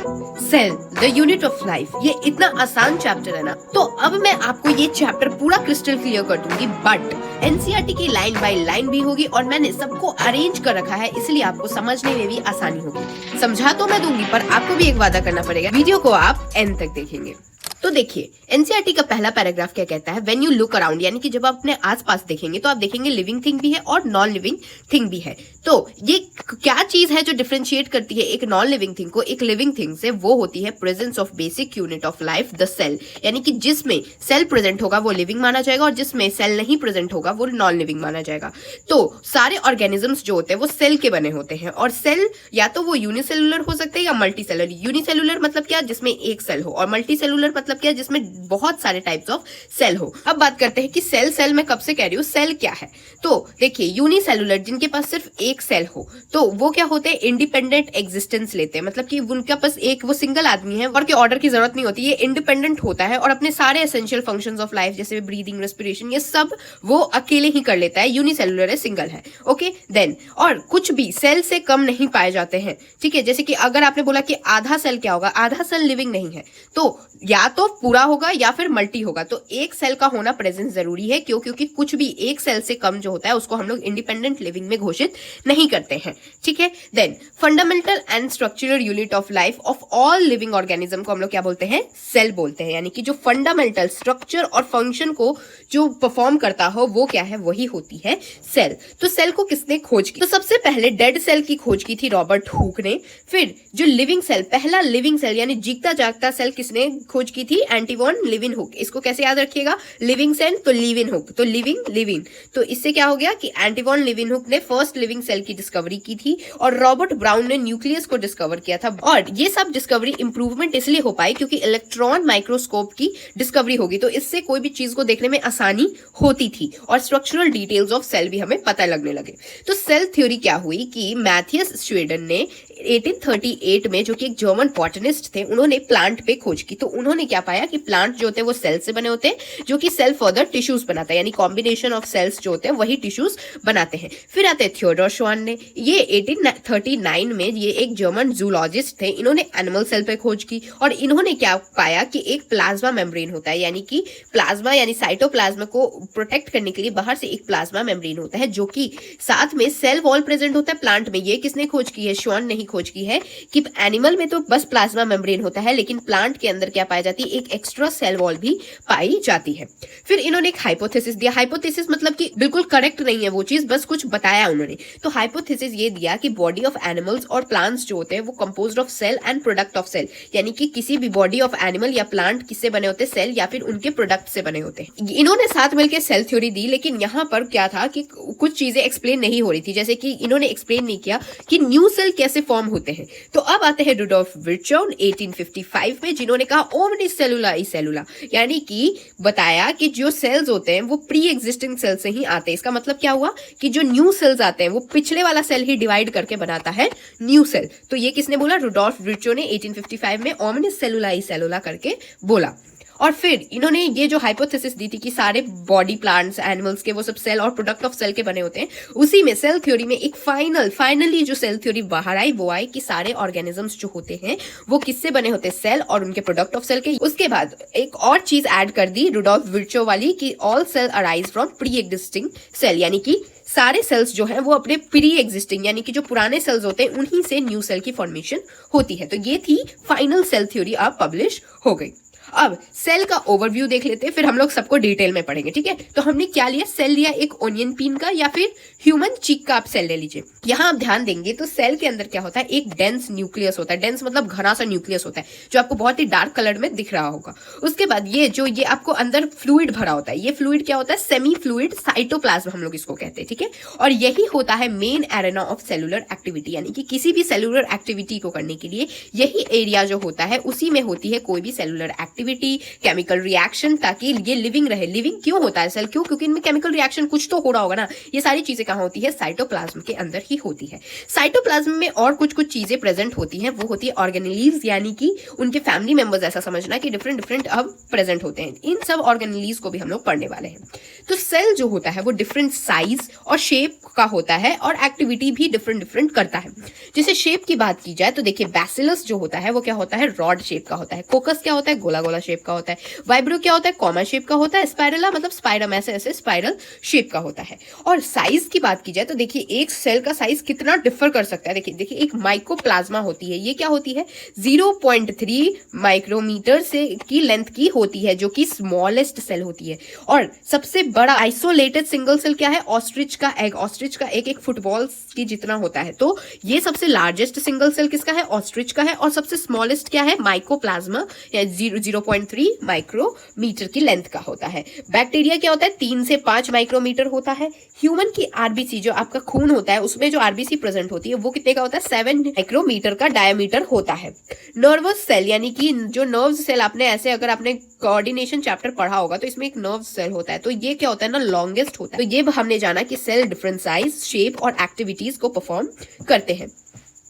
Cell the unit of life, ये इतना आसान चैप्टर है ना, तो अब मैं आपको ये चैप्टर पूरा क्रिस्टल क्लियर कर दूंगी, बट एनसीईआरटी की लाइन बाय लाइन भी होगी और मैंने सबको अरेंज कर रखा है, इसलिए आपको समझने में भी आसानी होगी। समझा तो मैं दूंगी, पर आपको भी एक वादा करना पड़ेगा, वीडियो को आप एंड तक देखेंगे। तो देखिए एनसीईआरटी का पहला पैराग्राफ क्या कहता है, व्हेन यू लुक अराउंड, यानी कि जब आप अपने आसपास देखेंगे तो आप देखेंगे लिविंग थिंग भी है और नॉन लिविंग थिंग भी है। तो ये क्या चीज है जो डिफरेंशिएट करती है एक नॉन लिविंग थिंग को एक लिविंग थिंग से, वो होती है presence of basic unit of life the cell, यानी कि जिसमें सेल प्रेजेंट होगा वो लिविंग माना जाएगा और जिसमें सेल नहीं प्रेजेंट होगा वो नॉन लिविंग माना जाएगा। तो सारे ऑर्गेनिजम्स जो होते हैं वो सेल के बने होते हैं और सेल या तो वो यूनिसेलुलर हो सकते हैं या मल्टी सेलुलर। यूनिसेलुलर मतलब क्या, जिसमें एक सेल हो, और मल्टी सेलुलर मतलब क्या, जिसमें बहुत सारे टाइप्स ऑफ सेल हो। अब बात करते हैं कि सेल मैं कब से कह रही हूँ, सेल क्या है। तो देखिए यूनिसेलुलर जिनके पास सिर्फ एक सेल हो तो वो क्या होते हैं, इंडिपेंडेंट एग्जिस्टेंस लेते हैं, मतलब कि उनके पास एक वो सिंगल आदमी है और के ऑर्डर की जरूरत नहीं होती, ये इंडिपेंडेंट होता है और अपने सारे एसेंशियल फंक्शंस ऑफ लाइफ जैसे ब्रीदिंग, रेस्पिरेशन, ये सब वो अकेले ही कर लेता है। यूनिसेलुलर है, सिंगल है। ओके देन, और कुछ भी सेल से कम नहीं पाए जाते हैं, ठीक है। जैसे कि अगर आपने बोला कि आधा सेल क्या होगा, आधा सेल लिविंग नहीं है, तो या तो पूरा होगा या फिर मल्टी होगा। तो एक सेल का होना प्रेजेंट जरूरी है, क्यों, क्योंकि कुछ भी एक सेल से कम जो होता है उसको हम लोग इंडिपेंडेंट लिविंग में घोषित नहीं करते हैं, ठीक है। Then fundamental and structural unit of life of all living organism को हम लोग क्या बोलते हैं, सेल बोलते हैं। यानी कि जो फंडामेंटल स्ट्रक्चर और फंक्शन को जो परफॉर्म करता हो वो क्या है, वही होती है सेल। तो सेल को किसने खोज की, तो सबसे पहले डेड सेल की खोज की थी रॉबर्ट हुक ने। फिर जो लिविंग सेल, पहला लिविंग सेल यानी जीता जागता सेल किसने खोज की थी, एंटी वॉन लिविनहुक। इसको कैसे याद रखिएगा, लिविंग सेल तो लिविनहुक, तो लिविंग, तो इससे क्या हो गया कि एंटी वॉन लिविनहुक ने फर्स्ट लिविंग सेल की डिस्कवरी की थी और रॉबर्ट ब्राउन ने न्यूक्लियस को डिस्कवर किया था। और ये सब डिस्कवरी इंप्रूवमेंट इसलिए हो पाई क्योंकि इलेक्ट्रॉन माइक्रोस्कोप की डिस्कवरी होगी, तो इससे कोई भी चीज को देखने में आसानी होती थी और स्ट्रक्चरल डिटेल्स ऑफ सेल भी हमें पता लगने लगे। तो सेल थ्योरी क्या हुई कि मैथियस श्वेडन ने 1838 में, जो कि एक जर्मन बॉटनिस्ट थे, उन्होंने प्लांट पे खोज की। तो उन्होंने क्या पाया कि प्लांट जो होते हैं वो सेल से बने होते हैं, जो कि सेल फर्दर टिश्यूज बनाता है, यानी कॉम्बिनेशन ऑफ सेल्स जो होते हैं वही टिश्यूज बनाते हैं। फिर आते हैं थियोडोर श्वान ने, ये 1839 में, ये एक जर्मन जूलॉजिस्ट थे, इन्होंने एनिमल सेल पे खोज की और इन्होंने क्या पाया कि एक प्लाज्मा मेम्ब्रेन होता है, यानी कि प्लाज्मा यानी साइटोप्लाज्मा को प्रोटेक्ट करने के लिए बाहर से एक प्लाज्मा मेम्ब्रेन होता है, जो कि साथ में सेल वॉल प्रेजेंट होता है प्लांट में। ये किसने खोज की है, श्वान ने ही खोज की है कि एनिमल में तो बस प्लाज्मा मेम्ब्रेन होता है, लेकिन प्लांट के अंदर क्या पाई जाती है, एक एक्स्ट्रा सेल वॉल भी पाई जाती है। फिर इन्होंने एक हाइपोथेसिस दिया। हाइपोथेसिस मतलब कि बिल्कुल करेक्ट नहीं है वो चीज, बस कुछ बताया उन्होंने। तो हाइपोथेसिस ये दिया कि बॉडी ऑफ एनिमल्स और प्लांट्स जो होते हैं वो composed of cell and product of cell, यानी कि किसी भी बॉडी ऑफ एनिमल या प्लांट किससे बने होते हैं, सेल या फिर उनके प्रोडक्ट से बने होते हैं। इन्होंने साथ मिलकर सेल थ्योरी दी, लेकिन यहाँ पर क्या था कि कुछ चीजें एक्सप्लेन नहीं हो रही थी, जैसे कि इन्होंने एक्सप्लेन नहीं किया कि न्यू सेल कैसे फॉर्म होते हैं। तो अब आते हैं रुडोल्फ विर्चोव 1855 में, जिन्होंने कहा ओमनी सेलुला ई सेलुला, यानी कि बताया कि जो सेल्स होते हैं वो प्री एग्जिस्टिंग सेल से ही आते हैं। इसका मतलब क्या हुआ कि जो न्यू सेल्स आते हैं वो पिछले वाला सेल ही डिवाइड करके बनाता है न्यू सेल। तो ये किसने बोला, रुडोल्फ विर्चोव ने 1855 में ओमनी सेलुला ई सेलुला करके बोला। और फिर इन्होंने ये जो हाइपोथेसिस दी थी कि सारे बॉडी प्लांट्स एनिमल्स के वो सब सेल और प्रोडक्ट ऑफ सेल के बने होते हैं, उसी में सेल थ्योरी में एक फाइनली जो सेल थ्योरी बाहर आई वो आई कि सारे ऑर्गेनिजम्स जो होते हैं वो किससे बने होते हैं, सेल और उनके प्रोडक्ट ऑफ सेल के। उसके बाद एक और चीज ऐड कर दी रुडोल्फ विर्चोव वाली कि all cell arise from pre existing cell, यानी कि सारे सेल्स जो हैं वो अपने प्री एग्जिस्टिंग यानी कि जो पुराने सेल्स होते हैं उन्हीं से न्यू सेल की फॉर्मेशन होती है। तो ये थी फाइनल सेल थ्योरी, अब पब्लिश हो गई। अब सेल का ओवरव्यू देख लेते हैं, फिर हम लोग सबको डिटेल में पढ़ेंगे, ठीक है। तो हमने क्या लिया, सेल लिया एक ओनियन पिन का या फिर ह्यूमन चीक का आप सेल ले लीजिए। यहाँ आप ध्यान देंगे तो सेल के अंदर क्या होता है, एक डेंस न्यूक्लियस होता है। डेंस मतलब घना सा न्यूक्लियस होता है जो आपको बहुत ही डार्क कलर में दिख रहा होगा। उसके बाद ये आपको अंदर फ्लूइड भरा होता है। ये फ्लूइड क्या होता है, सेमी फ्लूइड साइटोप्लाज्म हम लोग इसको कहते हैं, ठीक है। और यही होता है main arena of cellular activity, यानी कि किसी भी सेलुलर एक्टिविटी को करने के लिए यही एरिया जो होता है उसी में होती है कोई भी cellular activity activity, chemical reaction, ताकि ये लिविंग रहे। लिविंग क्यों होता है सेल? क्यों? क्योंकि इनमें केमिकल रिएक्शन कुछ तो हो रहा होगा ना। ये सारी चीजें कहाँ होती है? साइटोप्लाज्म के अंदर ही होती है। साइटोप्लाज्म में और कुछ कुछ चीजें प्रेजेंट होती हैं, वो होती है ऑर्गेनेलीज, यानी कि उनके फैमिली मेंबर्स, ऐसा समझना कि डिफरेंट डिफरेंट अब प्रेजेंट होते हैं। इन सब ऑर्गेनेलीज को भी हम लोग पढ़ने वाले हैं। तो सेल जो होता है वो डिफरेंट साइज और शेप का होता है और एक्टिविटी भी डिफरेंट डिफरेंट करता है। जैसे शेप की बात की जाए तो देखिए, बैसिलस जो होता है वो क्या होता है? रॉड शेप का होता है। कोकस क्या होता है? गोला गोला शेप का होता है। वाइब्रो क्या होता है? कॉमा शेप का होता है। स्पाइरला मतलब स्पाइरम, ऐसे ऐसे स्पाइरल शेप का होता है। और साइज की बात की जाए तो देखिए, एक सेल का साइज कितना डिफर कर सकता है। देखिए देखिए, एक माइकोप्लाज्मा होती है, ये क्या होती है? 0.3 माइक्रोमीटर से की लेंथ की होती है, जो कि स्मॉलेस्ट सेल होती है। और सबसे बड़ा आइसोलेटेड सिंगल सेल क्या है? ऑस्ट्रिच का एग। ऑस्ट्रिच का एग एक फुटबॉल की जितना होता है। तो ये सबसे लार्जेस्ट सिंगल सेल किसका है? ऑस्ट्रिच का है। और सबसे स्मॉलेस्ट क्या है? माइकोप्लाज्मा, या 0.3 माइक्रोमीटर की लेंथ का होता है। बैक्टीरिया क्या होता है? 3 से 5 माइक्रोमीटर होता है। ह्यूमन की आरबीसी, जो आपका खून होता है, उसमें जो आरबीसी प्रेजेंट होती है वो कितने का होता है? 7 माइक्रोमीटर का डायमीटर होता है। नर्वस सेल, यानी कि जो नर्व्स सेल, आपने ऐसे अगर आपने कोऑर्डिनेशन चैप्टर पढ़ा होगा तो इसमें एक नर्व सेल होता है, तो ये क्या होता है ना? लॉन्गेस्ट होता है। तो ये हमने जाना कि सेल डिफरेंट साइज, शेप और एक्टिविटीज को परफॉर्म करते हैं।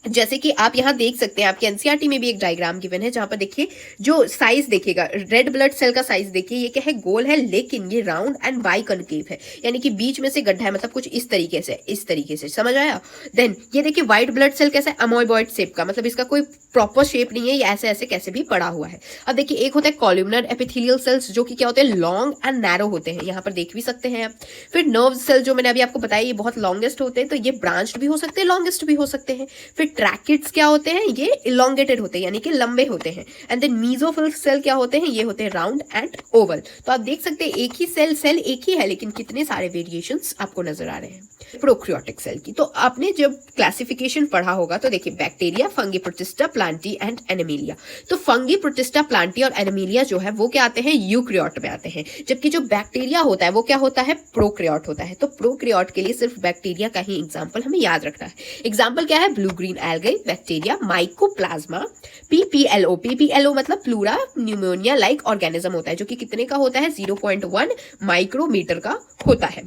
जैसे कि आप यहाँ देख सकते हैं, आपके एनसीईआरटी में भी एक डायग्राम गिवन है, जहां पर देखिए जो साइज देखिएगा, रेड ब्लड सेल का साइज देखिए, ये क्या है? गोल है, लेकिन ये राउंड एंड बाई कनकेव है, यानी कि बीच में से गड्ढा है, मतलब कुछ इस तरीके से, समझ आया? देन ये देखिए, व्हाइट ब्लड सेल कैसा है? अमोइबॉइड शेप का, मतलब इसका कोई प्रॉपर शेप नहीं है, ये ऐसे ऐसे कैसे भी पड़ा हुआ है। अब देखिए, एक होता है कॉलमनर एपिथेलियल सेल्स, जो कि क्या होते हैं? लॉन्ग एंड नैरो होते हैं, यहाँ पर देख भी सकते हैं आप। फिर नर्व सेल, जो मैंने अभी आपको बताया, ये बहुत लॉन्गेस्ट होते हैं, तो ये ब्रांच्ड भी हो सकते हैं, लॉन्गेस्ट भी हो सकते हैं। फिर ट्रैकिड्स क्या होते हैं? ये इलोंगेटेड होते हैं, यानी कि लंबे होते हैं। एंड देन मीजोफिल सेल क्या होते हैं? ये होते हैं राउंड एंड ओवल। तो आप देख सकते हैं, एक ही सेल एक ही है, लेकिन कितने सारे वेरिएशंस आपको नजर आ रहे हैं। प्रोक्रियोटिक सेल की तो आपने जब क्लासिफिकेशन पढ़ा होगा तो देखिए, bacteria, fungi, protista, Plantae and animalia. तो फंगी, प्रोटिस्टा, प्लांटी और एनिमेलिया जो है वो क्या आते हैं? यूक्रियोट में आते हैं। जबकि जो बैक्टीरिया होता है वो क्या होता है? प्रोक्रियोट होता है। तो प्रोक्रियोट के लिए सिर्फ बैक्टीरिया का ही एग्जाम्पल हमें याद रखना है। एग्जाम्पल क्या है? Blue green algae, bacteria, mycoplasma, PPLO मतलब प्लूरा न्यूमोनिया लाइक ऑर्गेनिज्म होता है, जो कि कितने का होता है? 0.1 माइक्रोमीटर का होता है।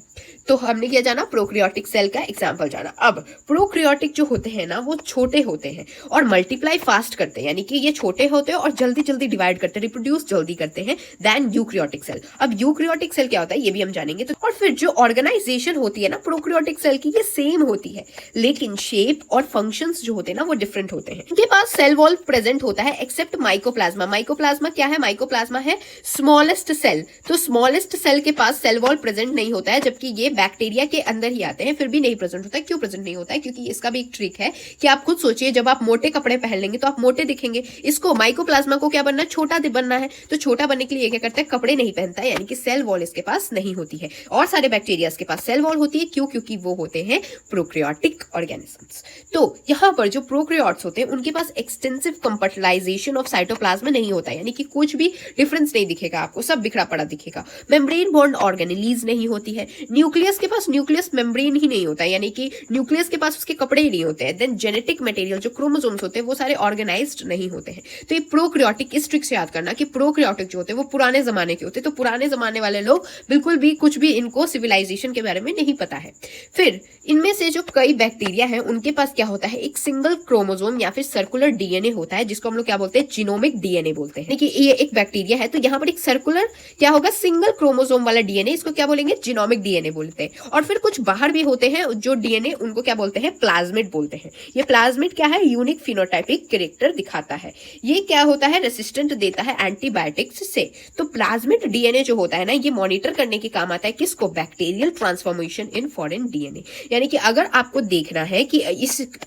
तो हमने क्या जाना? प्रोक्रियोटिक सेल का एग्जाम्पल जाना। अब प्रोक्रियोटिक जो होते हैं ना, वो छोटे होते हैं और मल्टीप्लाई फास्ट करते हैं, यानी कि ये छोटे होते हैं और जल्दी जल्दी डिवाइड करते हैं, रिप्रोड्यूस जल्दी करते हैं देन यूक्रियोटिक सेल। अब यूक्रियोटिक सेल क्या होता है ये भी हम जानेंगे। तो और फिर जो ऑर्गेनाइजेशन होती है ना प्रोक्रियोटिक सेल की, ये सेम होती है, लेकिन शेप और फंक्शंस जो होते हैं ना वो डिफरेंट होते हैं। इनके पास सेल वॉल प्रेजेंट होता है एक्सेप्ट माइकोप्लाज्मा। माइकोप्लाज्मा क्या है? माइकोप्लाज्मा है स्मॉलेस्ट सेल। तो स्मॉलेस्ट सेल के पास सेल वॉल प्रेजेंट नहीं होता है, जबकि ये बैक्टीरिया के अंदर ही आते हैं, फिर भी नहीं प्रेजेंट होता है। क्यों प्रेजेंट नहीं होता है? क्योंकि इसका भी एक ट्रिक है कि आप खुद सोचिए, जब आप मोटे कपड़े पहन लेंगे तो आप मोटे दिखेंगे। इसको माइकोप्लाज्मा को क्या बनना है? छोटा बनना है। तो छोटा बनने के लिए क्या करता है? कपड़े नहीं पहनता है, यानी कि सेल वॉल इसके पास नहीं होती है। और सारे बैक्टीरिया के पास सेल वॉल होती है। क्यों? क्योंकि वो होते हैं प्रोक्रियोटिक ऑर्गेनिजम्स। तो यहाँ पर जो प्रोक्रियोट्स होते हैं उनके पास एक्सटेंसिव कंपार्टमेंटलाइजेशन ऑफ साइटोप्लाज्म नहीं होता है, यानी कि कुछ भी डिफरेंस नहीं दिखेगा आपको, सब बिखरा पड़ा दिखेगा। मेम्ब्रेन बॉन्ड ऑर्गेनेलीज नहीं होती है। न्यूक्लियस के पास न्यूक्लियस मेम्ब्रेन ही नहीं होता है, यानी कि न्यूक्लियस के पास उसके कपड़े ही नहीं होते हैं। देन जेनेटिक मटेरियल जो क्रोमोसोम्स होते हैं वो सारे ऑर्गेनाइज्ड नहीं होते हैं। तो ये प्रोक्रियोटिक, इस ट्रिक से याद करना कि प्रोक्रियोटिक जो होते हैं वो पुराने जमाने के होते हैं। तो पुराने जमाने वाले लोग बिल्कुल भी कुछ भी इनको सिविलाइजेशन के बारे में नहीं पता है। फिर इनमें से जो कई बैक्टीरिया हैं उनके पास क्या होता है? एक सिंगल क्रोमोसोम या फिर सर्कुलर डीएनए होता है, जिसको हम लोग क्या बोलते हैं? जीनोमिक डीएनए बोलते हैं। देखिए ये एक बैक्टीरिया है, तो यहाँ पर एक सर्कुलर क्या होगा? सिंगल क्रोमोसोम वाला डीएनए, इसको क्या बोलेंगे? जीनोमिक डीएनए बोलते हैं। और फिर कुछ बाहर भी होते हैं जो डीएनए, उनको क्या बोलते हैं? प्लाज्मिड बोलते हैं। ये प्लाज्मिड क्या है? यूनिक फिनोटाइपिक कैरेक्टर दिखाता है। ये क्या होता है? रेसिस्टेंट देता है एंटीबायोटिक्स से। तो प्लाज्मिड डीएनए जो होता है ना, ये मॉनिटर करने के काम आता है किसको? Bacterial transformation in foreign DNA. यानी कि अगर आपको देखना है कि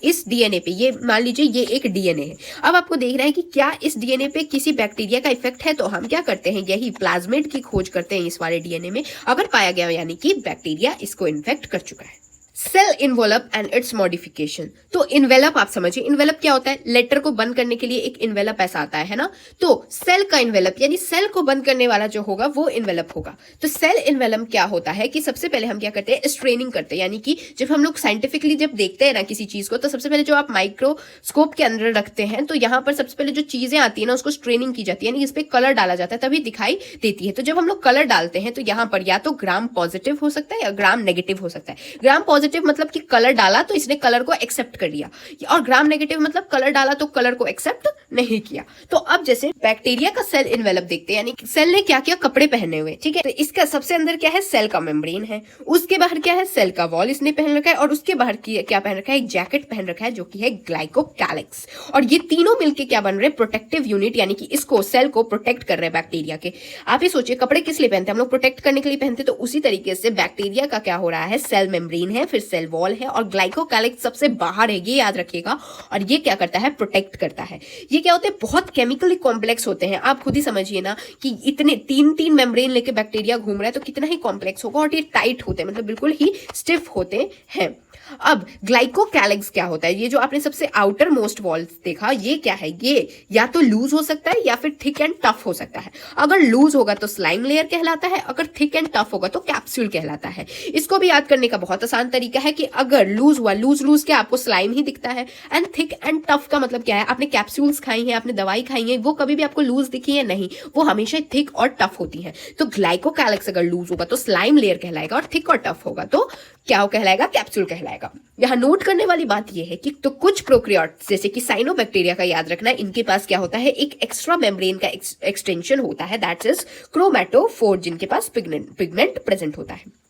इस डीएनए पे, ये मान लीजिए ये एक डीएनए है, अब आपको देखना है कि क्या इस डीएनए पे किसी बैक्टीरिया का इफेक्ट है, तो हम क्या करते हैं? यही प्लाज्मिड की खोज करते हैं इस वाले डीएनए में। अगर पाया गया यानी कि बैक्टीरिया इसको इन्फेक्ट कर चुका है। Cell envelope and its modification. तो इन्वेलप आप समझिए, इन्वेलप क्या होता है, लेटर को बंद करने के लिए एक इन्वेलप ऐसा आता है ना, तो सेल का इन्वेलप यानी सेल को बंद करने वाला जो होगा वो इन्वेलप होगा। तो सेल इन्वेलप क्या होता है कि सबसे पहले हम क्या करते हैं, स्ट्रेनिंग करते हैं, यानी कि जब हम लोग साइंटिफिकली जब देखते हैं ना किसी चीज को, तो सबसे पहले जो आप माइक्रोस्कोप के अंदर रखते हैं, तो यहाँ पर सबसे पहले जो चीजें आती है ना उसको स्ट्रेनिंग की जाती है, यानी इस पे कलर डाला जाता है तभी दिखाई देती है। तो जब हम लोग कलर डालते हैं तो यहाँ पर या तो ग्राम पॉजिटिव हो सकता है या ग्राम नेगेटिव हो सकता है। ग्राम पॉजिटिव मतलब कि कलर डाला तो इसने कलर को एक्सेप्ट कर लिया, और ग्राम नेगेटिव मतलब कलर डाला तो कलर को एक्सेप्ट नहीं किया। तो अब जैसे बैक्टीरिया का सेल इन्वेलप देखते हैं, यानी सेल ने क्या क्या कपड़े पहने हुए, ठीक है। तो इसका सबसे अंदर क्या है, सेल का मेम्ब्रेन है, उसके बाहर क्या है, सेल का वॉल इसने पहन रखा है, और उसके बाहर क्या पहन रखा है, एक जैकेट पहन रखा है जो कि है ग्लाइकोकैलिक्स। और ये तीनों मिलके क्या बन रहे हैं, प्रोटेक्टिव यूनिट, यानी कि इसको सेल को प्रोटेक्ट कर रहे हैं बैक्टीरिया के। आप ये सोचिए कपड़े किस लिए पहनते हैं, हम लोग प्रोटेक्ट करने के लिए पहनते हैं। तो उसी तरीके से बैक्टीरिया का क्या हो रहा है, सेल मेम्ब्रेन है, फिर सेल वॉल है, और ग्लाइकोकैलिक्स सबसे बाहर है, ये याद रखिएगा। और ये क्या करता है, प्रोटेक्ट करता है। ये क्या होते हैं, बहुत केमिकली कॉम्प्लेक्स होते हैं। आप खुद ही समझिए ना कि इतने तीन मेम्ब्रेन लेके बैक्टीरिया घूम रहा है तो कितना ही कॉम्प्लेक्स होगा, और ये टाइट होते हैं, मतलब बिल्कुल ही स्टिफ होते हैं। अब ग्लाइकोकैलिक्स क्या होता है, ये जो आपने सबसे आउटर मोस्ट वॉल देखा, ये क्या है, ये या तो लूज हो सकता है या फिर थिक एंड टफ हो सकता है। अगर लूज होगा तो स्लाइम लेयर कहलाता है, अगर थिक एंड टफ होगा तो कैप्सूल कहलाता है। इसको भी याद करने का बहुत आसान तरीका है कि अगर लूज हुआ, लूज क्या आपको स्लाइम ही दिखता है, एंड थिक एंड टफ का मतलब क्या है, आपने कैप्सूल्स खाई हैं, आपने दवाई खाई है, वो कभी भी आपको लूज दिखी है नहीं, वो हमेशा थिक और टफ होती है। तो ग्लाइकोकैलिक्स अगर लूज होगा तो स्लाइम लेयर कहलाएगा, और थिक और टफ होगा तो क्या कहलाएगा, कैप्सूल कहलाएगा। यहाँ नोट करने वाली बात यह है कि तो कुछ प्रोकैरियोट्स जैसे कि साइनोबैक्टीरिया का याद रखना, इनके पास क्या होता है, एक एक्स्ट्रा मेम्ब्रेन का एक्सटेंशन होता है, दैट इज क्रोमैटोफोर, जिनके पास पिगमेंट प्रेजेंट होता है।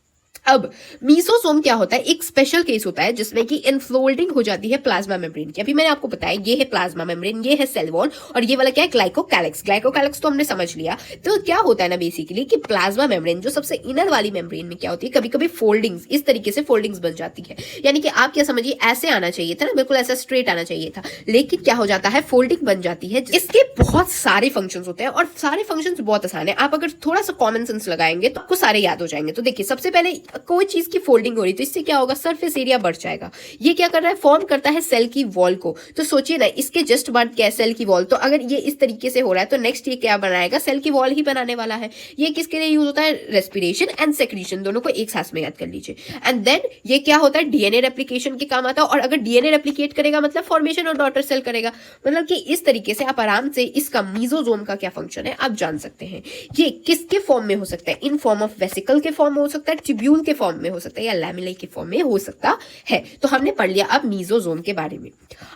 अब मीसोसोम क्या होता है, एक स्पेशल केस होता है जिसमें कि इनफोल्डिंग हो जाती है प्लाज्मा मेम्ब्रेन की। अभी मैंने आपको बताया ये है प्लाज्मा मेम्ब्रेन, ये है सेल वॉल, और ये वाला क्या है, ग्लाइकोकैलिक्स। ग्लाइकोकैलिक्स तो हमने समझ लिया। तो क्या होता है ना बेसिकली कि प्लाज्मा मेम्ब्रेन जो सबसे इनर वाली मेम्ब्रेन में क्या होती है, कभी कभी फोल्डिंग्स, इस तरीके से फोल्डिंग्स बन जाती है, यानी कि आप क्या समझिए ऐसे आना चाहिए था ना, बिल्कुल ऐसा स्ट्रेट आना चाहिए था, लेकिन क्या हो जाता है, फोल्डिंग बन जाती है। इसके बहुत सारे फंक्शंस होते हैं, और सारे फंक्शंस बहुत आसान है। आप अगर थोड़ा सा कॉमन सेंस लगाएंगे तो आपको सारे याद हो जाएंगे। तो देखिए सबसे पहले कोई चीज की फोल्डिंग हो रही तो इससे क्या होगा, सरफेस एरिया बढ़ जाएगा। ये क्या कर रहा है, फॉर्म करता है सेल की वॉल को। तो सोचिए ना, इसके जस्ट बाद क्या है, सेल की वॉल। तो अगर ये इस तरीके से हो रहा है तो नेक्स्ट ये क्या बनाएगा, सेल की वॉल ही बनाने वाला है। ये किसके लिए यूज होता है, रेस्पिरेशन एंड सेक्रीशन, दोनों को एक साथ में याद कर लीजिए। एंड देन ये क्या होता है, डीएनए रेप्लिकेशन के काम आता है, और अगर डीएनए रेप्लिकेट करेगा मतलब फॉर्मेशन और डॉटर सेल करेगा। मतलब कि इस तरीके से आप आराम से इसका मीजोजोम का क्या फंक्शन है आप जान सकते हैं। ये किसके फॉर्म में हो सकता है, इन फॉर्म ऑफ वेसिकल के फॉर्म में हो सकता है, ट्यूब्यूल के फॉर्म में हो सकता है, या लैमेले के फॉर्म में हो सकता है। तो हमने पढ़ लिया अब मीजोजोम के बारे में।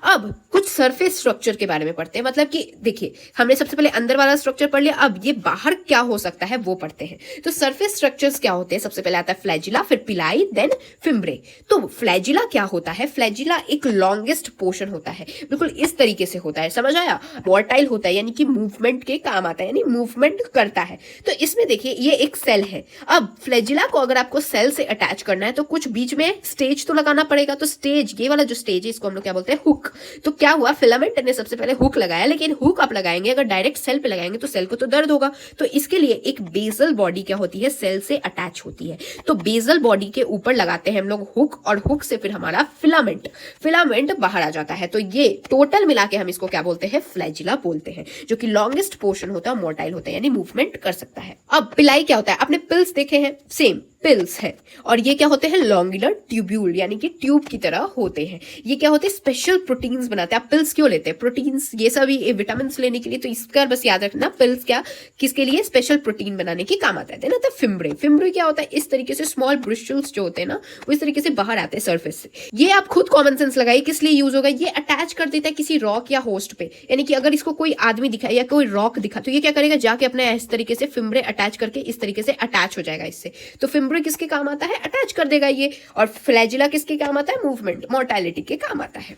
अब कुछ सरफेस स्ट्रक्चर के बारे में पढ़ते हैं। मतलब कि देखिए हमने सबसे पहले अंदर वाला स्ट्रक्चर पढ़ लिया, अब ये बाहर क्या हो सकता है वो पढ़ते हैं। तो सरफेस स्ट्रक्चर्स क्या होते हैं, सबसे पहले आता है फ्लैजिला, फिर पिलाई, देन फिम्ब्रे। तो फ्लैजिला क्या होता है, फ्लैजिला एक लॉन्गेस्ट पोर्शन होता है, बिल्कुल इस तरीके से होता है, समझ आया। वॉर्टाइल होता है, यानी कि मूवमेंट के काम आता है, यानी मूवमेंट करता है। तो इसमें देखिए ये एक सेल है। अब फ्लैजिला को अगर आपको सेल से अटैच करना है तो कुछ बीच में स्टेज तो लगाना पड़ेगा। तो स्टेज, ये वाला जो स्टेज है इसको हम लोग क्या बोलते हैं, हुक। तो क्या हुआ, फिलामेंट ने सबसे पहले हुक लगाया, लेकिन हुक आप लगाएंगे अगर डायरेक्ट सेल पे लगाएंगे तो सेल को तो दर्द होगा। तो इसके लिए एक बेसल बॉडी क्या होती है, सेल से अटैच होती है। तो बेसल बॉडी के ऊपर लगाते हैं हम लोग हुक, और हुक से फिर हमारा फिलामेंट बाहर आ जाता है। तो ये टोटल मिला के हम इसको क्या बोलते हैं, फ्लैजिला बोलते हैं, जो कि लॉन्गेस्ट पोर्शन होता है, मोटाइल होता है, यानी मूवमेंट कर सकता है। अब पिलाई क्या होता है, आपने पिल्स देखे हैं, सेम पिल्स है, और ये क्या होते हैं, लॉन्गुलर ट्यूब्यूल, यानी कि ट्यूब की तरह होते हैं। ये क्या होते हैं, स्पेशल प्रोटीन्स बनाते हैं। आप पिल्स क्यों लेते हैं, प्रोटीन्स ये सभी विटामिन लेने के लिए। तो इसका बस याद रखना, पिल्स क्या किसके लिए, स्पेशल प्रोटीन बनाने के काम आता है ना। तो फिम्ब्रे क्या होता है, इस तरीके से स्मॉल ब्रिस्टल्स जो होते हैं ना वो इस तरीके से बाहर आते हैं सर्फेस से। ये आप खुद कॉमन सेंस लगाइए किस लिए यूज होगा, ये अटैच कर देता है किसी रॉक या होस्ट पे, यानी कि अगर इसको कोई आदमी दिखा या कोई रॉक दिखा तो ये क्या करेगा, जाके अपने इस तरीके से फिम्ब्रे अटैच करके इस तरीके से अटैच हो जाएगा इससे। तो फिम्ब्रे किसके काम आता है, अटैच कर देगा ये। और फ्लैजिला किसके काम आता है, मूवमेंट, मोर्टालिटी के काम आता है।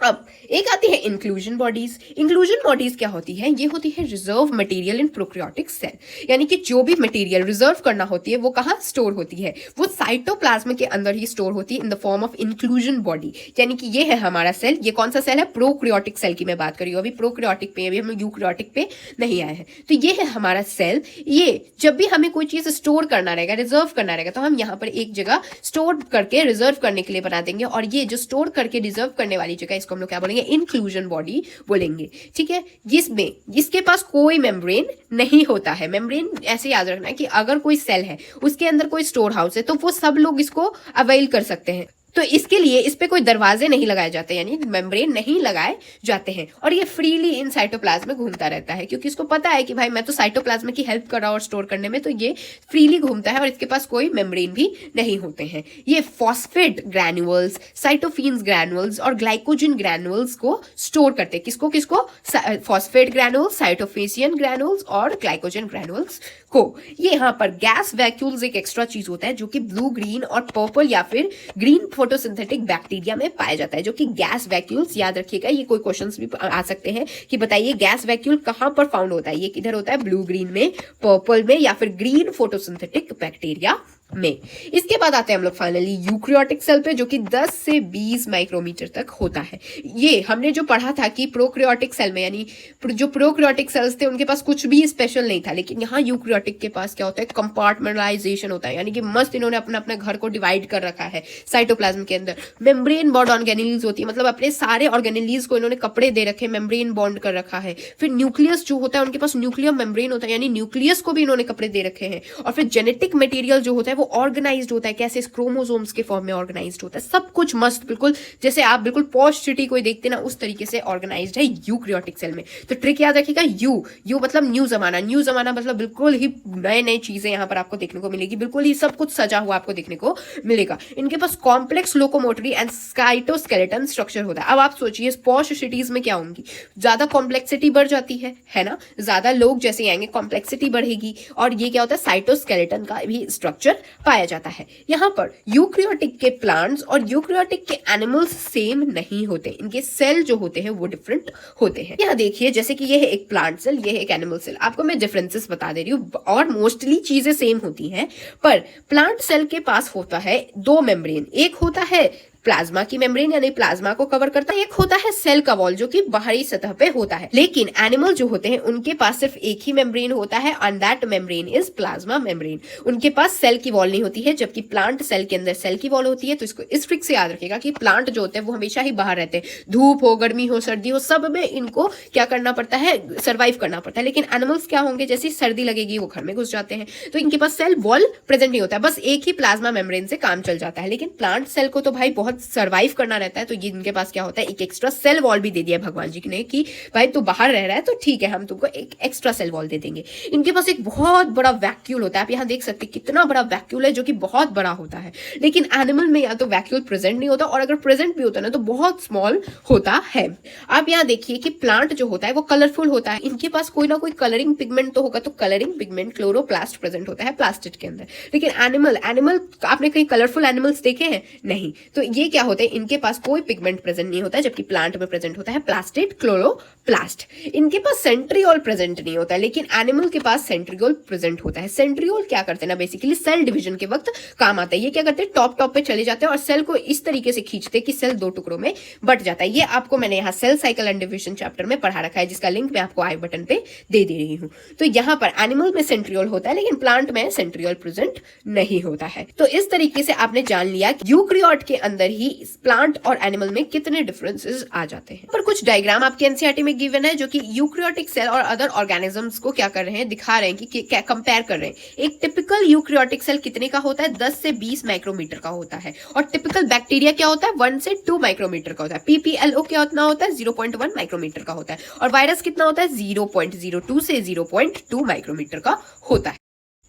अब एक आती है इंक्लूजन बॉडीज। इंक्लूजन बॉडीज क्या होती है? ये होती है reserve material in prokaryotic cell, यानी कि जो भी मटेरियल रिजर्व करना होती है वो कहाँ स्टोर होती है? वो साइटोप्लाज्म के अंदर ही स्टोर होती है in the form of inclusion body. यानी कि ये है हमारा सेल। ये कौन सा सेल है? प्रोकैरियोटिक सेल की मैं बात कर रही हूँ, अभी प्रोकैरियोटिक पे, अभी हम यूकैरियोटिक पे नहीं आए हैं। तो ये है हमारा सेल। ये जब भी हमें कोई चीज स्टोर करना रहेगा, रिजर्व करना रहेगा, तो हम यहाँ पर एक जगह स्टोर करके रिजर्व करने के लिए बना देंगे, और ये जो स्टोर करके रिजर्व करने वाली जगह, इसको हम लोग क्या बोलेंगे? इंक्लूजन बॉडी बोलेंगे। ठीक है, जिसमें जिसके पास कोई मेम्ब्रेन नहीं होता है। मेम्ब्रेन ऐसे याद रखना है कि अगर कोई सेल है, उसके अंदर कोई स्टोर हाउस है, तो वो सब लोग इसको अवेल कर सकते हैं। तो इसके लिए इस पे कोई दरवाजे नहीं लगाए जाते, यानी मेम्ब्रेन नहीं लगाए जाते हैं, और ये फ्रीली इन साइटोप्लाज्म में घूमता रहता है, क्योंकि इसको पता है कि भाई मैं तो साइटोप्लाज्म की हेल्प कर रहा हूँ और स्टोर करने में, तो ये फ्रीली घूमता है और इसके पास कोई मेम्ब्रेन भी नहीं होते हैं। ये फॉस्फेट ग्रैन्युअल्स, साइटोफिन्स ग्रैन्युअल्स और ग्लाइकोजन ग्रैन्युअल्स को स्टोर करते हैं। किसको किसको? फॉस्फेट ग्रैन्युल्स, साइटोफेसियन ग्रैन्युल्स और ग्लाइकोजन ग्रैन्युल्स को। ये यहाँ पर गैस वैक्यूल्स एक एक्स्ट्रा चीज होता है जो कि ब्लू, ग्रीन और पर्पल या फिर ग्रीन फोटोसिंथेटिक बैक्टीरिया में पाया जाता है, जो कि गैस वैक्यूल्स। याद रखिएगा, ये कोई क्वेश्चंस भी आ सकते हैं कि बताइए गैस वैक्यूल कहां पर फाउंड होता है? ये किधर होता है? ब्लू, ग्रीन में, पर्पल में या फिर ग्रीन फोटोसिंथेटिक बैक्टीरिया में। इसके बाद आते हैं हम लोग फाइनली यूकैरियोटिक सेल पे, जो कि 10 से 20 माइक्रोमीटर तक होता है। ये हमने जो पढ़ा था कि प्रोकैरियोटिक सेल में, यानी जो प्रोकैरियोटिक सेल्स थे उनके पास कुछ भी स्पेशल नहीं था, लेकिन यहाँ यूकैरियोटिक के पास क्या होता है? कंपार्टमेंटलाइजेशन होता है, यानी कि मस्त इन्होंने अपना अपना घर को डिवाइड कर रखा है साइटोप्लाज्म के अंदर। मेम्ब्रेन बॉन्ड ऑर्गेनेल्स होती है, मतलब अपने सारे ऑर्गेनेल्स को इन्होंने कपड़े दे रखे, मेम्ब्रेन बॉन्ड कर रखा है। फिर न्यूक्लियस जो होता है, उनके पास न्यूक्लियर मेम्ब्रेन होता है, यानी न्यूक्लियस को भी इन्होंने कपड़े दे रखे हैं। और फिर जेनेटिक मटेरियल जो होता है वो ऑर्गेनाइज्ड होता है, कैसे? क्रोमोसोम्स के फॉर्म में ऑर्गेनाइज्ड होता है। सब कुछ मस्त, बिल्कुल जैसे आप बिल्कुल पॉश सिटी कोई देखते ना, उस तरीके से ऑर्गेनाइज्ड है यूकैरियोटिक सेल में। तो ट्रिक याद रखिएगा, यू मतलब न्यू जमाना। न्यू जमाना मतलब बिल्कुल ही नए नए चीजें यहाँ पर आपको देखने को मिलेगी, बिल्कुल ही सब कुछ सजा हुआ आपको देखने को मिलेगा। इनके पास complex locomotory and cytoskeleton structure होता है। अब आप सोचिए पॉश सिटीज में क्या होंगी? ज्यादा कॉम्प्लेक्सिटी बढ़ जाती है ना? ज्यादा लोग जैसे आएंगे कॉम्प्लेक्सिटी बढ़ेगी, और ये क्या होता है? साइटोस्केलेटन का भी स्ट्रक्चर पाया जाता है। यहाँ पर यूकैरियोटिक के प्लांट्स और यूकैरियोटिक के एनिमल्स सेम नहीं होते, इनके सेल जो होते हैं वो डिफरेंट होते हैं। यहाँ देखिए, जैसे कि ये है एक प्लांट सेल, ये है एक एनिमल सेल। आपको मैं डिफरेंसेस बता दे रही हूँ, और मोस्टली चीजें सेम होती हैं, पर प्लांट सेल के पास होता है 2 मेम्ब्रेन। एक होता है प्लाज्मा की मेम्ब्रेन, यानी प्लाज्मा को कवर करता है। एक होता है सेल का वॉल, जो कि बाहरी सतह पे होता है। लेकिन एनिमल जो होते हैं उनके पास सिर्फ एक ही मेम्ब्रेन होता है, and that membrane is plasma membrane. उनके पास सेल की वॉल नहीं होती है, जबकि प्लांट सेल के अंदर सेल की वॉल होती है। तो इसको इस ट्रिक से याद रखिएगा कि प्लांट जो होते हैं वो हमेशा ही बाहर रहते हैं, धूप हो, गर्मी हो, सर्दी हो, सब में इनको क्या करना पड़ता है? सर्वाइव करना पड़ता है। लेकिन एनिमल्स क्या होंगे? जैसे सर्दी लगेगी वो घर में घुस जाते हैं, तो इनके पास सेल वॉल प्रेजेंट नहीं होता है, बस एक ही प्लाज्मा मेम्ब्रेन से काम चल जाता है। लेकिन प्लांट सेल को तो भाई बहुत सर्वाइव करना रहता है, तो ये इनके पास क्या होता है? एक एक्स्ट्रा सेल वॉल भी दे दिया भगवान जी ने कि भाई तू बाहर रह रहा है तो ठीक है, हम तुमको एक एक्स्ट्रा सेल वॉल दे देंगे। इनके पास एक बहुत बड़ा वैक्यूल होता है। आप यहाँ देख सकते हैं कितना बड़ा वैक्यूल है, जो कि बहुत बड़ा होता है। लेकिन एनिमल में या तो वैक्यूल प्रेजेंट नहीं होता, और अगर प्रेजेंट भी होता है ना तो बहुत स्मॉल होता है। आप यहाँ देखिए कि प्लांट जो होता है वो कलरफुल होता है। इनके पास कोई ना कोई कलरिंग पिगमेंट तो होगा, तो कलरिंग पिगमेंट क्लोरोप्लास्ट प्रेजेंट होता है प्लास्टिड के अंदर। लेकिन एनिमल आपने कहीं कलरफुल एनिमल्स देखे हैं? नहीं। तो ये क्या होते हैं? इनके पास कोई पिगमेंट प्रेजेंट नहीं होता है, जबकि प्लांट में प्रेजेंट होता है प्लास्टिड क्लोरोप्लास्ट। इनके पास सेंट्रियोल प्रेजेंट नहीं होता है, लेकिन एनिमल के पास सेंट्रियोल प्रेजेंट होता है। सेंट्रियोल क्या करते हैं ना, बेसिकली सेल डिवीजन के वक्त काम आता है। ये क्या करते हैं? टॉप पे चले जाते हैं और सेल को इस तरीके से खींचते हैं कि सेल 2 टुकड़ों में बट जाता है। ये आपको मैंने यहाँ cell cycle and division chapter में पढ़ा रखा है, जिसका लिंक मैं आपको आई बटन पे दे रही हूँ। तो यहाँ पर एनिमल में सेंट्रियोल होता है, लेकिन प्लांट में सेंट्रियोल प्रेजेंट नहीं होता है। तो इस तरीके से आपने जान लिया यूकैरियोट के अंदर ही प्लांट और एनिमल में कितने डिफरेंसेस आ जाते हैं। पर कुछ डायग्राम आपके एनसीईआरटी में गिवन है, जो कि यूकैरियोटिक सेल और अदर ऑर्गेनिजम्स को क्या कर रहे हैं? दिखा रहे हैं कि क्या कंपेयर कर रहे हैं। एक टिपिकल यूकैरियोटिक सेल कितने का होता है? 10 से 20 माइक्रोमीटर का होता है। और टिपिकल बैक्टीरिया क्या होता है? 1 से 2 माइक्रोमीटर का होता है। पीपीएलओ क्या होता है? 0.1 माइक्रोमीटर का होता है। और वायरस कितना होता है? 0.02 से 0.2 माइक्रोमीटर का होता है।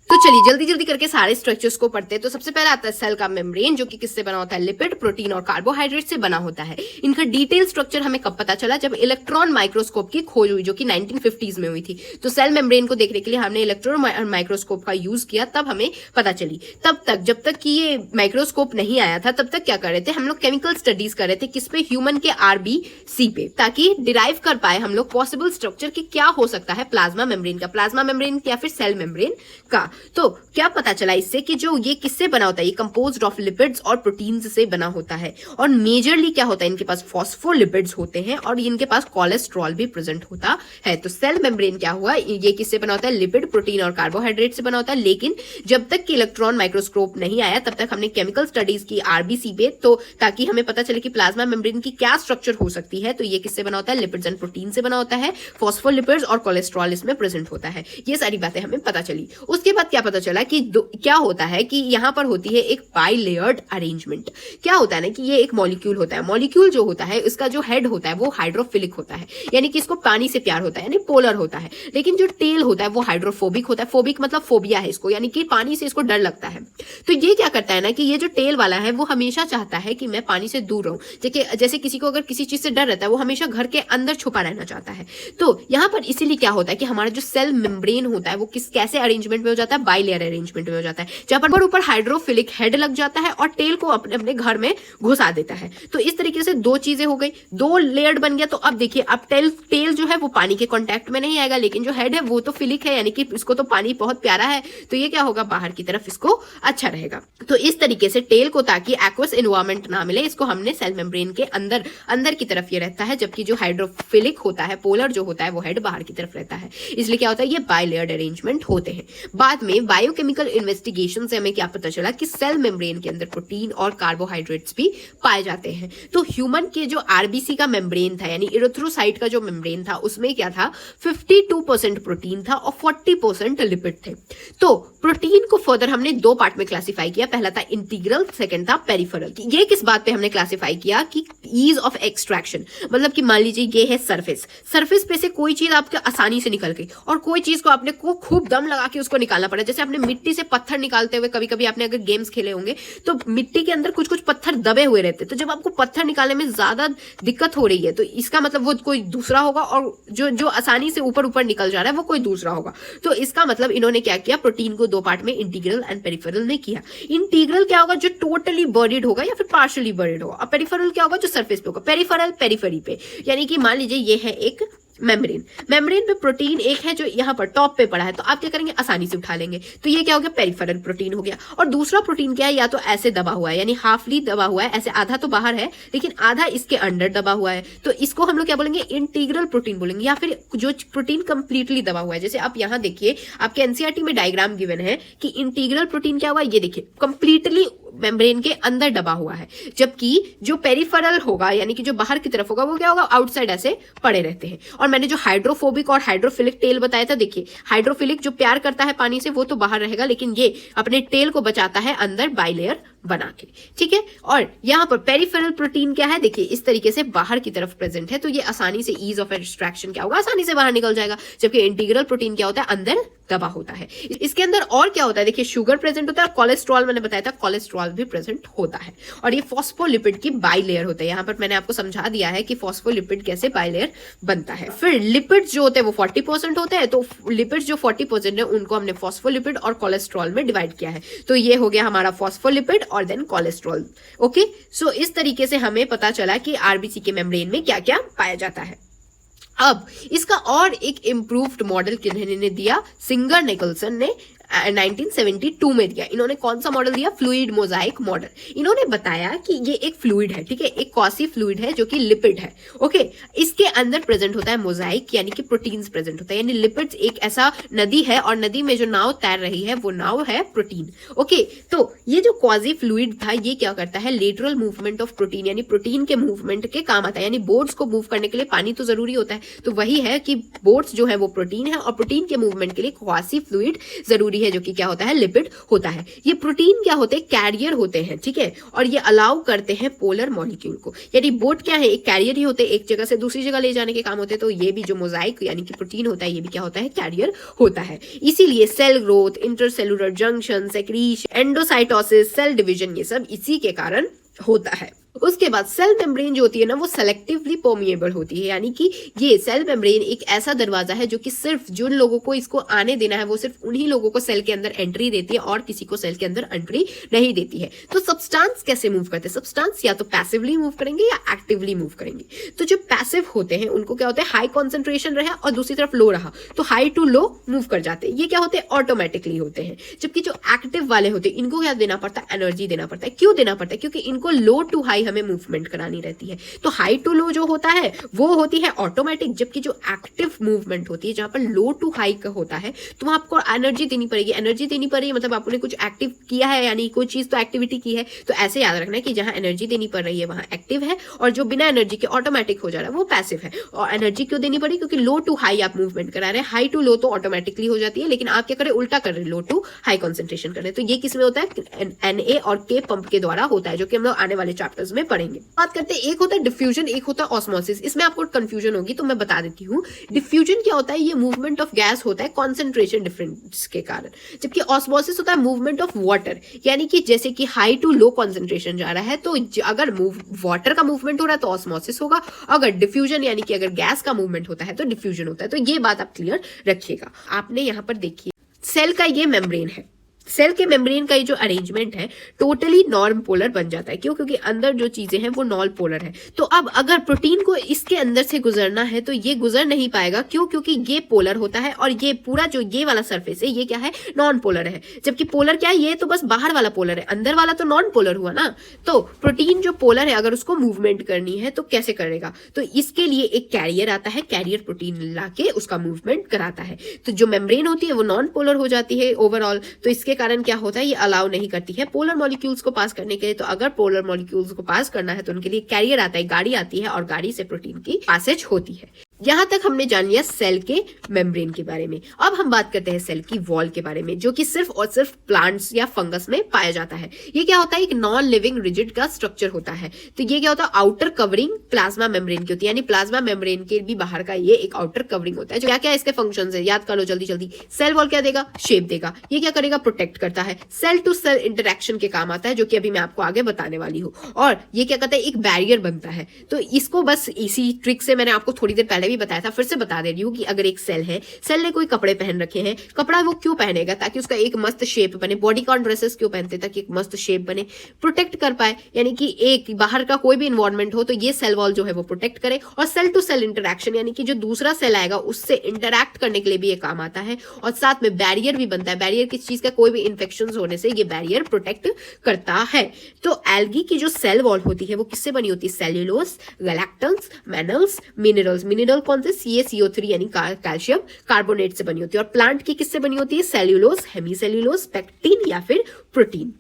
तो चलिए जल्दी जल्दी करके सारे स्ट्रक्चर्स को पढ़ते हैं। तो सबसे पहले आता है सेल का मेम्ब्रेन, जो कि किससे बना होता है? लिपिड, प्रोटीन और कार्बोहाइड्रेट से बना होता है। इनका डिटेल स्ट्रक्चर हमें कब पता चला? जब इलेक्ट्रॉन माइक्रोस्कोप की खोज हुई, जो कि 1950s में हुई थी। तो सेल मेम्ब्रेन को देखने के लिए हमने इलेक्ट्रॉन माइक्रोस्कोप का यूज किया, तब हमें पता चली। तब तक जब तक कि ये माइक्रोस्कोप नहीं आया था, तब तक क्या कर रहे थे हम लोग? केमिकल स्टडीज कर रहे थे। किस पे? ह्यूमन के आरबीसी पे, ताकि डिराइव कर पाए हम लोग पॉसिबल स्ट्रक्चर की क्या हो सकता है प्लाज्मा मेम्ब्रेन का, प्लाज्मा मेम्ब्रेन या फिर सेल मेम्ब्रेन का। तो क्या पता चला इससे कि जो ये किससे बना होता है? ये कंपोज्ड ऑफ लिपिड्स और प्रोटीन्स से बना होता है। और मेजरली क्या होता है? इनके पास फॉस्फोलिपिड्स होते हैं और इनके पास कोलेस्ट्रॉल भी प्रेजेंट होता है। तो सेल मेम्ब्रेन क्या हुआ? ये किससे बना होता है? लिपिड, प्रोटीन और कार्बोहाइड्रेट से बना होता है। लेकिन जब तक कि इलेक्ट्रॉन माइक्रोस्कोप नहीं आया, तब तक हमने केमिकल स्टडीज की आरबीसी पे, तो ताकि हमें पता चले कि प्लाज्मा मेम्ब्रेन की क्या स्ट्रक्चर हो सकती है। तो ये किससे बना होता है? लिपिड्स एंड प्रोटीन से बना होता है। फॉस्फोलिपिड्स और कोलेस्ट्रॉल इसमें प्रेजेंट होता है। ये सारी बातें हमें पता चली। उसके बाद क्या पता चला कि क्या होता है कि यहाँ पर होती है एक बाई लेयर्ड अरेंजमेंट। क्या होता है ना कि ये एक मॉलिक्यूल होता है। मॉलिक्यूल जो होता है, इसका जो हेड होता है वो हाइड्रोफिलिक होता है, यानी कि इसको पानी से प्यार होता है, यानी पोलर होता है। लेकिन जो टेल होता है वो हाइड्रोफोबिक होता है। फोबिक मतलब फोबिया है इसको, यानी कि पानी से इसको डर लगता है। तो ये क्या करता है ना कि ये जो टेल वाला है वो हमेशा चाहता है कि मैं पानी से दूर रहूं। जैसे किसी को अगर किसी चीज से डर रहता है, वो हमेशा घर के अंदर छुपा रहना चाहता है। तो यहाँ पर इसीलिए क्या होता है कि हमारा जो सेल मेम्ब्रेन होता है वो कैसे अरेंजमेंट में हो जाता है? बाई लेयर अरेंजमेंट में हो जाता है, जहां पर ऊपर हाइड्रोफिलिक हेड लग जाता है और टेल को अपने अपने घर में घुसा देता है। तो इस तरीके से दो चीजें हो गई, दो लेयर्ड बन गया। तो अब देखिए, अब टेल जो है वो पानी के कांटेक्ट में नहीं आएगा, लेकिन जो हेड है वो तो फिलिक है, यानी कि इसको तो पानी बहुत प्यारा है। तो ये क्या होगा? बाहर की तरफ इसको अच्छा रहेगा। तो इस तरीके से टेल को, ताकि एक्वस एनवायरमेंट ना मिले, इसको हमने सेल मेम्ब्रेन के अंदर की तरफ ये रहता है, जबकि जो हाइड्रोफिलिक होता है, पोलर जो होता है, वो हेड बाहर की तरफ रहता है। इसलिए क्या होता है? ये बाई लेयर्ड अरेंजमेंट होते हैं। बाद में बायोकेमिकल इन्वेस्टिगेशन से हमें क्या पता चला कि सेल मेम्ब्रेन के अंदर प्रोटीन और कार्बोहाइड्रेट्स भी पाए जाते हैं। तो ह्यूमन के जो आरबीसी का मेम्ब्रेन था, यानी इरिथ्रोसाइट का जो मेम्ब्रेन था, उसमें क्या था? 52% प्रोटीन था और 40% लिपिड थे। तो प्रोटीन को फर्दर हमने दो पार्ट में क्लासिफाई किया। पहला था इंटीग्रल, सेकंड था पेरिफेरल। ये किस बात पे हमने क्लासिफाई किया कि ईज ऑफ एक्सट्रैक्शन, मतलब कि मान लीजिए ये है सरफेस पे से कोई चीज आपके आसानी से निकल गई और कोई चीज को आपने को खूब दम लगा के उसको निकालना पड़ा। जैसे आपने मिट्टी से पत्थर निकालते हुए, कभी कभी आपने अगर गेम्स खेले होंगे तो मिट्टी के अंदर कुछ कुछ पत्थर दबे हुए रहते हैं। तो जब आपको पत्थर निकालने में ज्यादा दिक्कत हो रही है, तो इसका मतलब वो कोई दूसरा होगा, और जो आसानी से ऊपर ऊपर निकल जा रहा है वो कोई दूसरा होगा। तो इसका मतलब इन्होंने क्या किया? प्रोटीन को दो पार्ट में, इंटीग्रल एंड पेरिफेरल में किया। इंटीग्रल क्या होगा? जो टोटली बर्डेड होगा या फिर पार्शियली बर्डेड होगा। और पेरिफेरल क्या होगा? जो सरफेस पे होगा। पेरिफेरल पेरिफेरी पे, यानी कि मान लीजिए ये है एक मेम्ब्रेन पे प्रोटीन एक है जो यहाँ पर टॉप पे पड़ा है, तो आप क्या करेंगे? आसानी से उठा लेंगे। तो ये क्या हो गया? पेरिफेरल प्रोटीन हो गया। और दूसरा प्रोटीन क्या है? या तो ऐसे दबा हुआ है, यानी हाफली दबा हुआ है, ऐसे आधा तो बाहर है लेकिन आधा इसके अंदर दबा हुआ है। तो इसको हम लोग क्या बोलेंगे? इंटीग्रल प्रोटीन बोलेंगे। या फिर जो प्रोटीन कंप्लीटली दबा हुआ है, जैसे आप यहाँ देखिए, आपके एनसीईआरटी में डायग्राम गिवन है कि इंटीग्रल प्रोटीन क्या हुआ? ये देखिए, कंप्लीटली मेम्ब्रेन के अंदर दबा हुआ है। जबकि जो पेरिफेरल होगा, यानी कि जो बाहर की तरफ होगा, वो क्या होगा? आउटसाइड ऐसे पड़े रहते हैं। और मैंने जो हाइड्रोफोबिक और हाइड्रोफिलिक टेल बताया था, देखिए हाइड्रोफिलिक जो प्यार करता है पानी से, वो तो बाहर रहेगा, लेकिन ये अपने टेल को बचाता है अंदर बाई लेयर बना के। ठीक है। और यहाँ पर पेरिफेरल प्रोटीन क्या है? देखिए इस तरीके से बाहर की तरफ प्रेजेंट है, तो ये आसानी से ईज ऑफ एक्सट्रैक्शन क्या होगा? आसानी से बाहर निकल जाएगा। जबकि इंटीग्रल प्रोटीन क्या होता है? अंदर दबा होता है। इसके अंदर और क्या होता है? देखिए शुगर प्रेजेंट होता है, कोलेस्ट्रॉल मैंने बताया था, कोलेस्ट्रॉल भी प्रेजेंट होता है। और ये फॉस्फोलिपिड की बाई लेयर होता है। यहाँ पर मैंने आपको समझा दिया है कि फॉस्फोलिपिड कैसे बाई लेयर बनता है। फिर लिपिड जो होते हैं वो 40% होते हैं। तो लिपिड जो 40% है उनको हमने फॉस्फोलिपिड और कोलेस्ट्रॉल में डिवाइड किया है। तो ये हो गया हमारा फॉस्फोलिपिड और देन कोलेस्ट्रॉल। ओके, सो इस तरीके से हमें पता चला कि आरबीसी के मेम्ब्रेन में क्या क्या पाया जाता है। अब इसका और एक इम्प्रूव्ड मॉडल किन्होंने दिया? सिंगर निकलसन ने 1972 में दिया। इन्होंने कौन सा मॉडल दिया? Fluid Mosaic model. इन्होंने बताया कि ये एक फ्लूइड है, ठीक है, एक कॉसी फ्लूइड है जो कि लिपिड है। ओके, इसके अंदर प्रेजेंट होता है मोजाइक, यानी कि प्रोटीन्स प्रेजेंट होता है। यानी लिपिड्स एक ऐसा नदी है और नदी में जो नाव तैर रही है वो नाव है प्रोटीन। ओके, तो ये जो क्वाजी फ्लूइड था ये क्या करता है? लेटरल मूवमेंट ऑफ प्रोटीन, यानी प्रोटीन के मूवमेंट के काम आता है। यानी बोट्स को मूव करने के लिए पानी तो जरूरी होता है, तो वही है कि बोट्स जो है वो प्रोटीन है और प्रोटीन के मूवमेंट के लिए क्वासी फ्लूइड जरूरी है। है जो कि क्या होता है, लिपिड होता है। ये प्रोटीन क्या होते हैं, कैरियर होते हैं, ठीक है, और ये अलाउ करते हैं पोलर मॉलिक्यूल को। यानी बोट क्या है, एक कैरियर ही होते हैं, एक जगह से दूसरी जगह ले जाने के काम होते हैं। तो ये भी जो मोजाइक यानी कि प्रोटीन होता है, ये भी क्या होता है, कैरियर होता है। इसीलिए cell growth, intercellular junction, secretion, endocytosis, cell division, ये सब इसी के कारण होता है। उसके बाद सेल मेम्ब्रेन जो होती है ना, वो सेलेक्टिवली परमिएबल होती है, यानी कि ये सेल मेम्ब्रेन एक ऐसा दरवाजा है जो कि सिर्फ जिन लोगों को इसको आने देना है वो सिर्फ उन्हीं लोगों को सेल के अंदर एंट्री देती है और किसी को सेल के अंदर एंट्री नहीं देती है। तो सब्सटेंस कैसे मूव करते हैं, सब्सटेंस या तो पैसिवली मूव करेंगे या एक्टिवली मूव करेंगे। तो जो पैसिव होते हैं उनको क्या होता है, हाई कॉन्सेंट्रेशन रहा और दूसरी तरफ लो रहा तो हाई टू लो मूव कर जाते हैं। ये क्या होते हैं, ऑटोमेटिकली होते हैं। जबकि जो एक्टिव वाले होते हैं इनको क्या देना पड़ता है, एनर्जी देना पड़ता है। क्यों देना पड़ता है, क्योंकि इनको लो टू हाई हमें मूवमेंट करानी रहती है। तो हाई टू लो जो होता है वो होती है ऑटोमेटिक, जबकि जो एक्टिव मूवमेंट होती है जहां पर लो टू हाई का होता है तो वहां आपको एनर्जी देनी पड़ेगी। एनर्जी देनी पड़ेगी मतलब आपने कुछ एक्टिव किया है, यानी कोई चीज तो एक्टिविटी की है। तो ऐसे याद रखना है कि जहां एनर्जी देनी पड़ रही है वहां एक्टिव है, और जो बिना एनर्जी के ऑटोमेटिक हो जा रहा है वो पैसिव है। और एनर्जी क्यों देनी पड़ी, क्योंकि लो टू हाई आप मूवमेंट करा रहे हैं, हाई टू लो तो ऑटोमेटिकली हो जाती है, लेकिन आप क्या करें, उल्टा कर रहे हैं, लो टू हाई कॉन्सेंट्रेशन कर रहे हैं। तो ये किसमें होता है, NA और K पंप के द्वारा होता है, जो कि हम लोग आने वाले चैप्टर्स में पढ़ेंगे। बात करते हैं, एक होता है डिफ्यूजन, एक होता है ऑस्मोसिस। इसमें आपको कंफ्यूजन होगी तो मैं बता देती हूँ। डिफ्यूजन क्या होता है, ये मूवमेंट ऑफ गैस होता है कॉन्सेंट्रेशन डिफरेंस के कारण, जबकि ऑस्मोसिस होता है मूवमेंट ऑफ वाटर, यानी कि जैसे कि हाई टू लो कॉन्सेंट्रेशन जा रहा है तो अगर वाटर का मूवमेंट हो रहा है तो ऑस्मोसिस होगा, अगर डिफ्यूजन यानी कि अगर गैस का मूवमेंट होता है तो डिफ्यूजन होता है। तो ये बात आप क्लियर रखिएगा। आपने यहाँ पर देखिए सेल का ये मेम्ब्रेन है, सेल के मेम्ब्रेन का ये जो अरेंजमेंट है टोटली नॉर्म पोलर बन जाता है। क्यों, क्योंकि अंदर जो चीजें हैं वो नॉन पोलर है। तो अब अगर प्रोटीन को इसके अंदर से गुजरना है तो ये गुजर नहीं पाएगा। क्यों, क्योंकि ये पोलर होता है और ये पूरा जो ये वाला सरफेस है ये क्या है, नॉन पोलर है। जबकि पोलर क्या है, ये तो बस बाहर वाला पोलर है, अंदर वाला तो नॉन पोलर हुआ ना। तो प्रोटीन जो पोलर है अगर उसको मूवमेंट करनी है तो कैसे करेगा, तो इसके लिए एक कैरियर आता है, कैरियर प्रोटीन लाके उसका मूवमेंट कराता है। तो जो मेम्ब्रेन होती है वो नॉन पोलर हो जाती है ओवरऑल। तो इसके कारण क्या होता है, ये अलाउ नहीं करती है पोलर मॉलिक्यूल्स को पास करने के लिए। तो अगर पोलर मॉलिक्यूल्स को पास करना है तो उनके लिए कैरियर आता है, गाड़ी आती है और गाड़ी से प्रोटीन की पासेज होती है। यहां तक हमने जान लिया सेल के मेम्ब्रेन के बारे में। अब हम बात करते हैं सेल की वॉल के बारे में, जो कि सिर्फ और सिर्फ प्लांट्स या फंगस में पाया जाता है। ये क्या होता है, एक नॉन लिविंग रिजिड का स्ट्रक्चर होता है। तो ये क्या होता है, आउटर कवरिंग प्लाज्मा मेम्ब्रेन की होती है, यानी प्लाज्मा मेम्ब्रेन के भी बाहर का ये एक आउटर कवरिंग होता है। जो क्या क्या इसके फंक्शंस है याद कर लो जल्दी जल्दी। सेल वॉल क्या देगा, शेप देगा। ये क्या करेगा, प्रोटेक्ट करता है। सेल टू सेल इंटरेक्शन के काम आता है, जो कि अभी मैं आपको आगे बताने वाली हूँ। और ये क्या कहता है, एक बैरियर बनता है। तो इसको बस इसी ट्रिक से मैंने आपको थोड़ी देर पहले भी बताया था, फिर से बता दे रही हूँ कि अगर एक सेल है, सेल ने कोई कपड़े पहन रखे हैं, कपड़ा वो क्यों पहनेगा, ताकि उसका एक मस्त शेप बने। बॉडीकॉन ड्रेसेस क्यों पहनते, ताकि एक मस्त शेप बने, प्रोटेक्ट कर पाए, यानी कि एक बाहर का कोई भी इन्वायरमेंट हो तो ये सेल वॉल जो है वो प्रोटेक्ट करे। और सेल टू सेल इंटरेक्शन, यानी कि जो दूसरा सेल आएगा उससे इंटरैक्ट करने के लिए भी ये काम आता है। और साथ में बैरियर भी बनता है। बैरियर किस चीज का, कोई भी इन्फेक्शन होने से ये बैरियर प्रोटेक्ट करता है। तो एल्गी की जो सेल वॉल होती है वो किससे बनी होती है, सेल्यूलोज, गैलेक्टन्स, मैनल्स, मिनरल्स। मिनरल कौन से, CO3 यानी कैल्शियम कार्बोनेट से बनी होती है। और प्लांट की किससे बनी होती है, सेल्यूलोज, हेमीसेल्यूलोज, पेक्टिन या फिर प्रोटीन।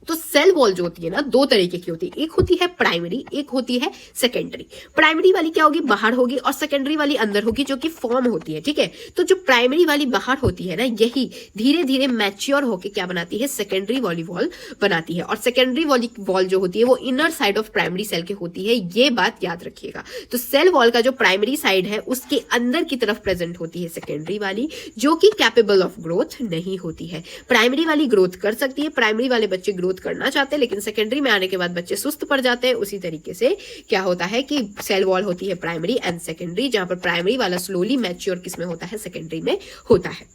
तो सेल वॉल जो होती है ना, दो तरीके की होती है, एक होती है प्राइमरी, एक होती है सेकेंडरी। प्राइमरी वाली क्या होगी, बाहर होगी, और सेकेंडरी वाली अंदर होगी, जो कि फॉर्म होती है, ठीक है। तो जो प्राइमरी वाली बाहर होती है ना, यही धीरे धीरे मैच्योर होकर क्या बनाती है, सेकेंडरी वाली वॉल बनाती है। और सेकेंडरी वाली वॉल जो होती है वो inner side of primary cell के होती है, ये बात याद रखिएगा। तो सेल वॉल का जो प्राइमरी साइड है उसके अंदर की तरफ प्रेजेंट होती है सेकेंडरी वाली, जो कि कैपेबल ऑफ ग्रोथ नहीं होती है। प्राइमरी वाली ग्रोथ कर सकती है, प्राइमरी वाले बच्चे ग्रोथ करना चाहते हैं, लेकिन सेकेंडरी में आने के बाद बच्चे सुस्त पड़ जाते हैं। उसी तरीके से क्या होता है कि सेल वॉल होती है प्राइमरी एंड सेकेंडरी, जहां पर प्राइमरी वाला स्लोली मैच्योर किसमें होता है, सेकेंडरी में होता है।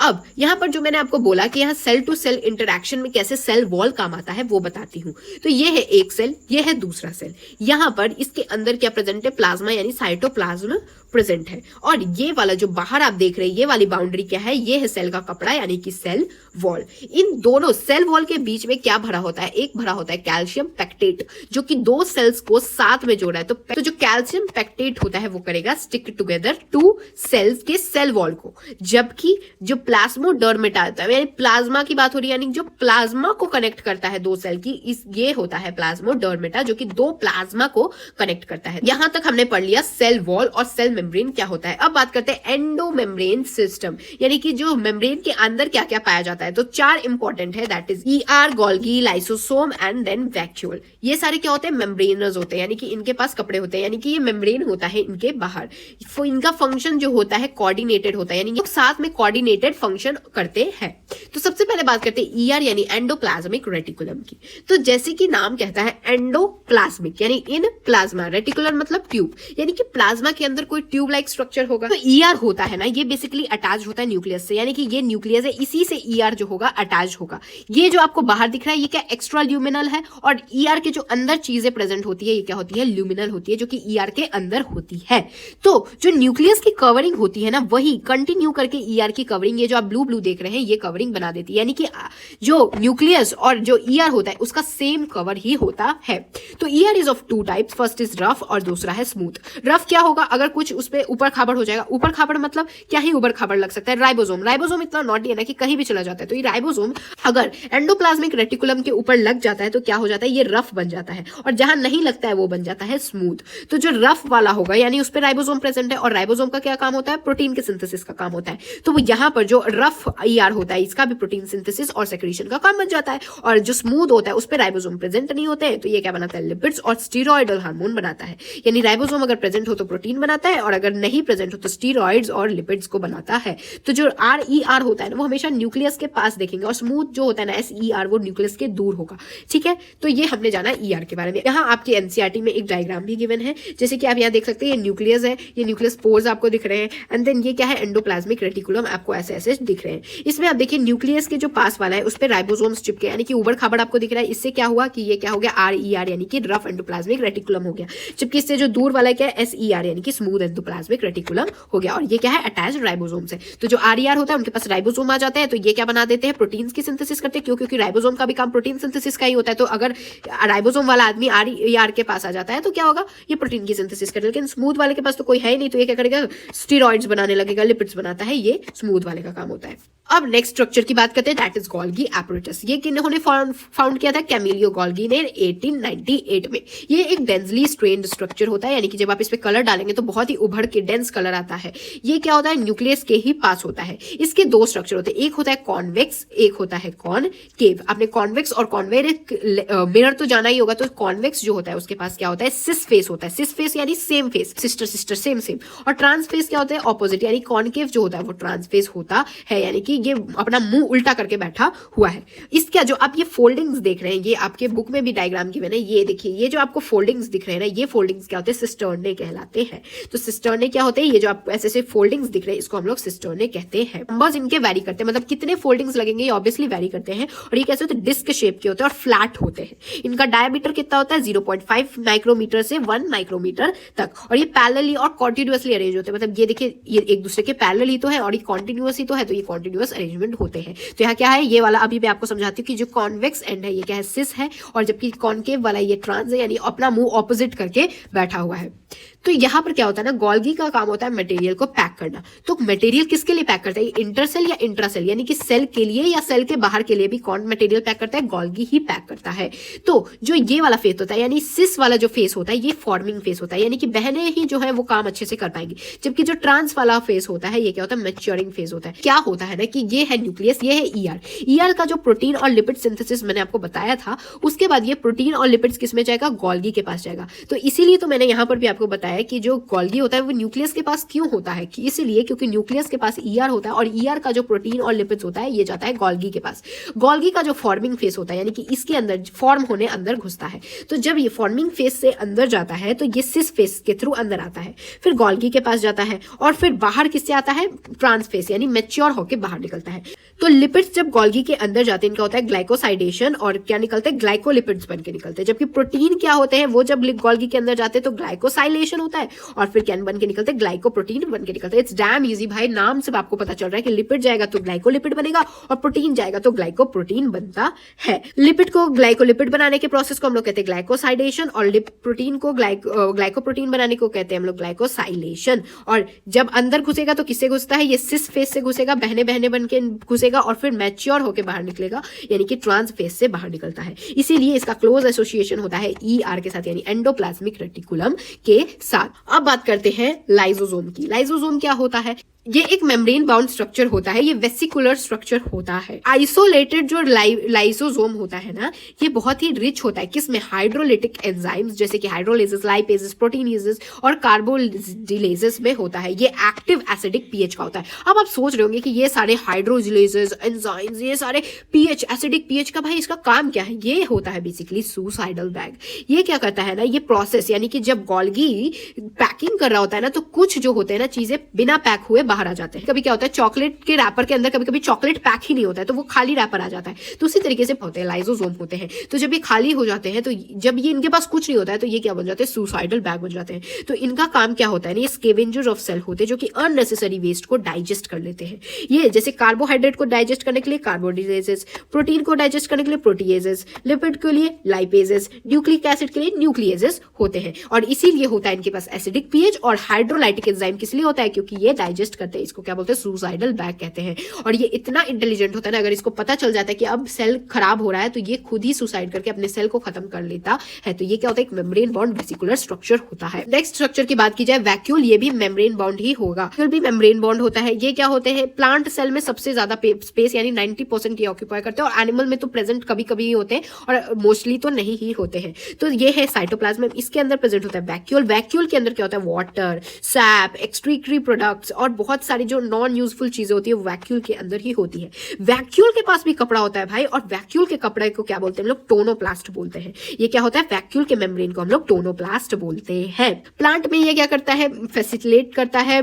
अब यहां पर जो मैंने आपको बोला कि यहां सेल टू सेल इंटरेक्शन में कैसे सेल वॉल काम आता है वो बताती हूं। तो ये है एक सेल, ये है दूसरा सेल। यहां पर इसके अंदर क्या प्रेजेंट है, प्लाज्मा यानी साइटोप्लाज्म प्रेजेंट है। और ये वाला जो बाहर आप देख रहे हैं ये वाली बाउंड्री क्या है, ये है सेल का कपड़ा यानी कि सेल वॉल। इन दोनों सेल वॉल के बीच में क्या भरा होता है, एक भरा होता है कैल्शियम पेक्टेट, जो कि दो सेल्स को साथ में जोड़ा है। तो जो कैल्शियम पेक्टेट होता है वो करेगा स्टिक टुगेदर टू सेल्स के सेल वॉल को, जबकि जो प्लाज्मोडर्मेटा होता है, यानी प्लाज्मा की बात हो रही है, यानी जो प्लाज्मा को कनेक्ट करता है दो सेल की, इस ये होता है प्लाज्मोडर्मेटा, जो कि दो प्लाज्मा को कनेक्ट करता है। यहां तक हमने पढ़ लिया सेल वॉल और सेल मेम्ब्रेन क्या होता है। अब बात करते हैं एंडो मेम्ब्रेन सिस्टम, यानी कि जो मेम्ब्रेन के अंदर क्या क्या पाया जाता है। तो 4 इंपॉर्टेंट है, that is ER, Golgi, lysosome and then vacuole. ये सारे क्या होते हैं, मेम्ब्रेनर्स होते हैं, यानी कि इनके पास कपड़े होते हैं, यानी कि ये मेम्ब्रेन होता है इनके बाहर। इनका फंक्शन जो होता है कोऑर्डिनेटेड होता है, यानी कि साथ में कोऑर्डिनेटेड फंक्शन करते हैं। तो सबसे पहले बात करते हैं ER यानी एंडोप्लाज्मिक रेटिकुलम की। तो जैसे कि नाम कहता है एंडोप्लाज्मिक यानी इन प्लाज्मा, रेटिकुलर मतलब ट्यूब, यानी कि प्लाज्मा के अंदर कोई ट्यूब लाइक स्ट्रक्चर होगा। तो ER होता है ना, ये बेसिकली अटैच होता है न्यूक्लियस से, यानी कि ये न्यूक्लियस है, इसी से ER जो होगा अटैच होगा। ये जो आपको बाहर दिख रहा है ये क्या एक्स्ट्रा ल्यूमिनल है, और ER के जो अंदर चीजें प्रेजेंट होती है ये क्या होती है, ल्यूमिनल होती है, जो कि ER के अंदर होती है। तो जो न्यूक्लियस की कवरिंग होती है ना, वही कंटिन्यू करके ER की कवरिंग, ये जो आप ब्लू ब्लू देख रहे हैं ये कवरिंग बना देती है, यानी कि जो न्यूक्लियस और जो ER होता है उसका सेम कवर ही होता है। तो ER is of 2 types, first is rough और दूसरा है स्मूथ। रफ क्या होगा, अगर कुछ उस पे ऊपर खाबड़ हो जाएगा, ऊपर खाबड़ मतलब क्या ही ऊपर खाबड़ लग सकता है, राइबोसोम। राइबोसोम इतना नॉटी है ना कि कहीं भी चला जाता है, तो ये राइबोसोम अगर एंडोप्लाज्मिक रेटिकुलम के ऊपर लग जाता है तो क्या हो जाता है, ये रफ बन जाता है, और जहां नहीं लगता है वो बन जाता है स्मूथ। तो जो रफ वाला होगा यानी उस पर राइबोसोम प्रेजेंट है, और राइबोसोम का क्या काम होता है, प्रोटीन के सिंथेसिस का काम होता है। तो वो यहाँ पर जो रफ ER होता है इसका भी प्रोटीन सिंथेसिस और सेक्रेशन का काम बन जाता है, और जो स्मूथ होता है उस पर राइबोसोम प्रेजेंट नहीं होते हैं, तो ये क्या बनाता है, लिपिड्स और स्टीरॉयडल हार्मोन बनाता है। यानी राइबोसोम अगर प्रेजेंट हो तो प्रोटीन बनाता है, और अगर नहीं प्रेजेंट हो तो स्टीरॉइड्स और लिपिड्स को बनाता है। तो जो RER होता है ना वो हमेशा न्यूक्लियस के पास देखेंगे, और स्मूथ जो होता है ना SER वो न्यूक्लियस के दूर होगा। ठीक है, तो ये हमने जाना ER के बारे में। यहाँ आपके NCERT में एक डायग्राम भी गिवन है, जैसे कि आप यहाँ देख सकते हैं, ये न्यूक्लियस है, ये न्यूक्लियस पोर्स आपको दिख रहे हैं, एंड देन ये क्या है, एंडोप्लाज्मिक रेटिकुलम आपको ऐसे ऐसे दिख रहे हैं। इसमें आप देखिए न्यूक्लियस के जो पास वाला है उस पर राइबोसोम्स चिपके, यानी कि उबड़ खाबड़ आपको दिख रहा है। इससे क्या हुआ कि ये क्या हो गया, RER यानी कि रफ एंडोप्लाज्मिक रेटिकुलम हो गया, जबकि इससे जो दूर वाला क्या है, SER यानी कि स्मूथ एंडोप्लाज्मिक रेटिकुलम हो गया, और ये क्या है, अटैच्ड राइबोसोम से। तो जो RER होता है उनके पास राइबोसोम आ जाते हैं, तो ये क्या बना देते हैं, प्रोटीन्स की सिंथेसिस करते हैं। क्यों, क्योंकि राइबोसोम का भी काम प्रोटीन सिंथेसिस का ही होता है। तो अगर राइबोसोम वाला आदमी RER के पास आ जाता है तो क्या होगा, ये प्रोटीन की सिंथेसिस करेगा। लेकिन स्मूथ वाले के पास तो कोई है ही नहीं, तो ये क्या करेगा, स्टीरॉइड्स बनाने लगेगा, लिपिड्स बनाता है, ये स्मूथ वाले का काम होता है। अब नेक्स्ट स्ट्रक्चर की बात करते हैं, दैट इज गोल्गी एपरेटस। ये किन्होंने फाउंड किया था, कैमिलियो गोल्गी ने 1898 में। ये एक डेंसली स्ट्रेन्ड स्ट्रक्चर होता है, यानी कि जब आप इस पे कलर डालेंगे तो बहुत ही उभड़ के डेंस कलर आता है। ये क्या होता है, न्यूक्लियस के ही पास होता है। इसके 2 स्ट्रक्चर होते हैं, एक होता है कॉन्वेक्स, एक होता है कॉनकेव। आपने कॉन्वेक्स और कॉन्वेक्स मिरर तो जाना ही होगा। तो कॉन्वेक्स जो होता है उसके पास क्या होता है, सिस फेस होता है। सिस फेस यानी same face, sister sister same same. और ट्रांस फेस क्या होता है, ऑपोजिट, यानी कॉनकेव जो होता है वो ट्रांस फेस होता है, यानी कि ये अपना मुंह उल्टा करके बैठा हुआ है। इसका जो आप ये फोल्डिंग्स देख रहे हैं, ये आपके बुक में भी डायग्राम गिवन है, ये देखिए, ये जो आपको फोल्डिंग्स दिख रहे हैं ना, ये फोल्डिंग्स क्या होते हैं, सिस्टर्ने कहलाते हैं। तो सिस्टर्ने क्या होते हैं, ये जो आपको ऐसे ऐसे फोल्डिंग्स दिख रहे हैं इसको हम लोग सिस्टर्ने कहते हैं। नंबर्स इनके वैरी करते हैं, मतलब कितने फोल्डिंग्स लगेंगे ये ऑब्वियसली वैरी करते हैं। और ये कैसे होते हैं, डिस्क शेप के होते हैं और फ्लैट होते हैं। इनका डायमीटर कितना होता है, 0.5 माइक्रोमीटर से 1 माइक्रोमीटर तक। और ये पैरेलली और कॉन्टिन्यूअसली अरेंज होते हैं, मतलब ये देखिए, ये एक दूसरे के पैरेलल ही तो है और ये कॉन्टिन्यूअस ही तो है, तो ये कॉन्टिन्यूअस अरेंजमेंट होते हैं। तो यहाँ क्या है, ये वाला अभी मैं आपको समझाती हूँ कि जो कॉन्वेक्स एंड है ये क्या है, सिस है, और जबकि कॉनकेव वाला ये ट्रांस है, यानी अपना मुंह ऑपोजिट करके बैठा हुआ है। तो यहाँ पर क्या होता है ना, गोल्गी का काम होता है मटेरियल को पैक करना। तो मटेरियल किसके लिए पैक करता है, इंटरसेल या इंट्रासेल, यानी कि सेल के लिए या सेल के बाहर के लिए भी कौन मटेरियल पैक करता है, गोल्गी ही पैक करता है। तो जो ये वाला फेस होता है, यानी सिस वाला जो फेस होता है, ये फॉर्मिंग फेस होता है, यानी कि बहने ही जो है वो काम अच्छे से कर पाएंगी। जबकि जो ट्रांस वाला फेस होता है, ये क्या होता है, मैच्योरिंग फेस होता है। क्या होता है ना कि ये है न्यूक्लियस, ये है ER का जो प्रोटीन और लिपिड सिंथेसिस मैंने आपको बताया था, उसके बाद ये प्रोटीन और लिपिड्स किस में जाएगा, गोल्गी के पास जाएगा। तो इसीलिए तो मैंने यहाँ पर भी आपको बताया कि जो गोल्गी होता है वो न्यूक्लियस के पास क्यों होता है, कि इसीलिए क्योंकि न्यूक्लियस के पास ER होता है, और ER का जो प्रोटीन और लिपिड्स होता है ये जाता है गोल्गी के पास। गोल्गी का जो फॉर्मिंग फेस होता है, यानी कि इसके अंदर फॉर्म होने अंदर घुसता है। तो जब ये फॉर्मिंग फेस से अंदर जाता है तो ये सिस फेस के थ्रू अंदर आता है, फिर गोल्गी के पास जाता है, और फिर बाहर किससे आता है, ट्रांस फेस, यानी मैच्योर होकर बाहर निकलता है। तो लिपिड्स जब गोल्गी के अंदर जाते हैं इनका होता है ग्लाइकोसाइडेशन, और क्या निकलते हैं, ग्लाइकोलिपिड्स बन के निकलते हैं। जबकि प्रोटीन क्या होते हैं, वो जब गोल्गी के अंदर जाते हैं तो ग्लाइकोसाइलेशन होता है, और फिर क्या बन के निकलते हैं, ग्लाइकोप्रोटीन बन के निकलते हैं। इट्स डैम इजी भाई, नाम से आपको पता चल रहा है कि लिपिड जाएगा तो ग्लाइकोलिपिड बनेगा, और प्रोटीन जाएगा तो ग्लाइकोप्रोटीन बनता है। लिपिड को ग्लाइकोलिपिड बनाने के प्रोसेस को हम लोग कहते हैं ग्लाइकोसाइडेशन, और प्रोटीन को ग्लाइकोप्रोटीन बनाने को कहते हैं हम लोग ग्लाइकोसाइलेशन। और जब अंदर घुसेगा तो किससे घुसता है, ये सिस फेस से घुसेगा, बहने बहने बन के घुसेगा, और फिर मैच्योर होकर बाहर निकलेगा, यानी कि ट्रांस फेस से बाहर निकलता है। इसीलिए इसका क्लोज एसोसिएशन होता है ER के साथ, यानी एंडोप्लाज्मिक रेटिकुलम के साथ अब बात करते हैं लाइसोसोम की। लाइसोसोम क्या होता है? ये एक मेम्ब्रेन बाउंड स्ट्रक्चर होता है, ये वेसिकुलर स्ट्रक्चर होता है। आइसोलेटेड जो लाइसोसोम होता है ना, ये बहुत ही रिच होता है किसमें? हाइड्रोलिटिक एंजाइम्स जैसे कि हाइड्रोलेजेस, लाइपेजेस, प्रोटीनेजेस और कार्बोडिलेजेस में होता है। ये एक्टिव एसिडिक पीएच का होता है। अब आप सोच रहे होंगे कि ये सारे हाइड्रोजिलेजेस, एंजाइम्स, ये सारे पीएच, एसिडिक पीएच का भाई इसका काम क्या है? ये होता है बेसिकली सुसाइडल बैग। ये क्या करता है ना, ये प्रोसेस यानी कि जब गोल्गी पैकिंग कर रहा होता है ना, तो कुछ जो होते हैं ना चीजें बिना पैक हुए बाहर आ जाते हैं। कभी क्या होता है, चॉकलेट के रैपर के अंदर कभी कभी चॉकलेट पैक ही नहीं होता है, तो वो खाली रैपर आ जाता है। तो उसी तरीके से होते हैं लाइसोसोम होते हैं। तो जब ये खाली हो जाते हैं, तो जब ये इनके पास कुछ नहीं होता है, तो ये क्या बन जाते हैं? सुसाइडल बैग बन जाते हैं। तो इनका काम क्या होता है ना, ये स्केवेंजर्स ऑफ सेल होते हैं जो कि अननेसेसरी वेस्ट को डाइजेस्ट कर लेते हैं। ये जैसे कार्बोहाइड्रेट को डाइजेस्ट करने के लिए कार्बोडिलेजेस, प्रोटीन को डाइजेस्ट करने के लिए प्रोटीएजेस, लिपिड के लिए लाइपेजेस, न्यूक्लिक एसिड के लिए न्यूक्लिएजेस होते हैं। और इसीलिए होता है इनके पास एसिडिक पीएच। और हाइड्रोलाइटिक एंजाइम किस लिए होता है? क्योंकि ये डाइजेस्ट करते हैं। इसको क्या बोलते हैं? सुसाइडल बैग कहते हैं। और ये इतना इंटेलिजेंट होता है ना, अगर इसको पता चल जाता है कि अब सेल खराब हो रहा है, तो ये खुद ही सुसाइड करके अपने सेल को खत्म कर लेता है। तो ये क्या होता है? एक मेम्ब्रेन बाउंड वेसिकुलर स्ट्रक्चर होता है। नेक्स्ट स्ट्रक्चर की बात की जाए, वैक्यूल, ये भी मेम्ब्रेन बाउंड ही होगा। वैक्यूल भी मेम्ब्रेन बाउंड होता है। ये क्या होते हैं? प्लांट सेल में सबसे ज्यादा स्पेस यानी 90% ये ऑक्यूपाई करते हैं। और एनिमल में तो प्रेजेंट कभी कभी ही होते हैं और मोस्टली तो नहीं ही होते हैं। तो ये है साइटोप्लाज्म, इसके अंदर प्रेजेंट होता है वैक्यूल। वैक्यूल के अंदर क्या होता है? वाटर, सैप, एक्सक्रीटरी प्रोडक्ट्स और बहुत सारी जो नॉन यूजफुल चीजें होती है वैक्यूल के अंदर ही होती है। वैक्यूल के पास भी कपड़ा होता है भाई, और वैक्यूल के कपड़े को क्या बोलते हैं? हम लोग टोनोप्लास्ट बोलते हैं। ये क्या होता है? वैक्यूल के मेम्ब्रेन को हम लोग टोनोप्लास्ट बोलते हैं। प्लांट में ये क्या करता है? फैसिलिटेट करता है,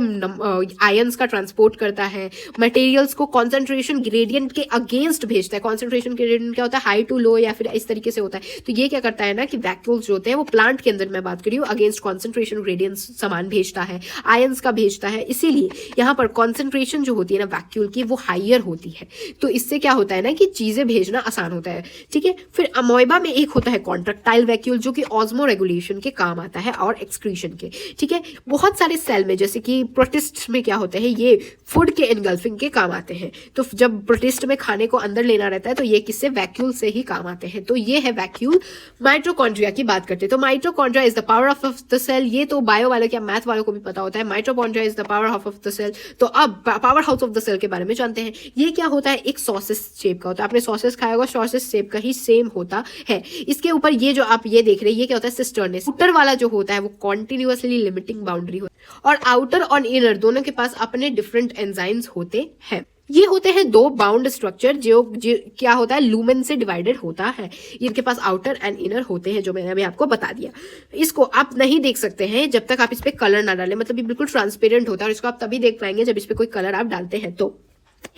आयंस का ट्रांसपोर्ट करता है, मटेरियल्स को कॉन्सेंट्रेशन ग्रेडियंट के अगेंस्ट भेजता है। कॉन्सेंट्रेशन ग्रेडियंट क्या होता है? हाई टू लो या फिर इस तरीके से होता है। तो ये क्या करता है ना कि वैक्यूल्स जो होते हैं वो प्लांट के अंदर मैं बात कर रही हूँ अगेंस्ट कॉन्सेंट्रेशन ग्रेडियंट सामान भेजता है, आयंस का भेजता है। इसीलिए यहाँ पर कॉन्सेंट्रेशन जो होती है ना वैक्यूल की वो हाइयर होती है। तो इससे क्या होता है ना कि चीजें भेजना आसान होता है। ठीक है। फिर अमोइबा में एक होता है कॉन्ट्रैक्टाइल वैक्यूल जो कि ऑस्मो रेगुलेशन के काम आता है और एक्सक्रीशन के। ठीक है। बहुत सारे सेल में जैसे कि प्रोटिस्ट में क्या होते हैं, ये फूड के एनगल्फिंग के काम आते हैं। तो जब प्रोटिस्ट में खाने को अंदर लेना रहता है तो ये किससे? वैक्यूल से ही काम आते हैं। तो ये है वैक्यूल। माइटोकॉन्ड्रिया की बात करते हैं तो mitochondria is the power of the cell. ये तो बायो वालों या मैथ वालों को भी पता होता है। Mitochondria is the power of the cell. तो अब power house of the cell के बारे में जानते हैं। ये क्या होता है? एक सॉसेस शेप का होता है। आपने सॉसेस खाया होगा, सॉसेस शेप का ही सेम होता है। इसके ऊपर ये जो आप ये देख रहे हैं ये क्या होता है? सिस्टर्नेस। आउटर वाला जो होता है वो कॉन्टिन्यूअसली लिमिटिंग बाउंड्री होता है और आउटर और इनर दोनों के पास अपने डिफरेंट एंजाइम्स होते हैं। ये होते हैं दो बाउंड स्ट्रक्चर जो क्या होता है? लूमेन से डिवाइडेड होता है। इनके पास आउटर एंड इनर होते हैं जो मैंने अभी आपको बता दिया। इसको आप नहीं देख सकते हैं जब तक आप इस पे कलर ना डालें, मतलब ये बिल्कुल ट्रांसपेरेंट होता है और इसको आप तभी देख पाएंगे जब इस पे कोई कलर आप डालते हैं। तो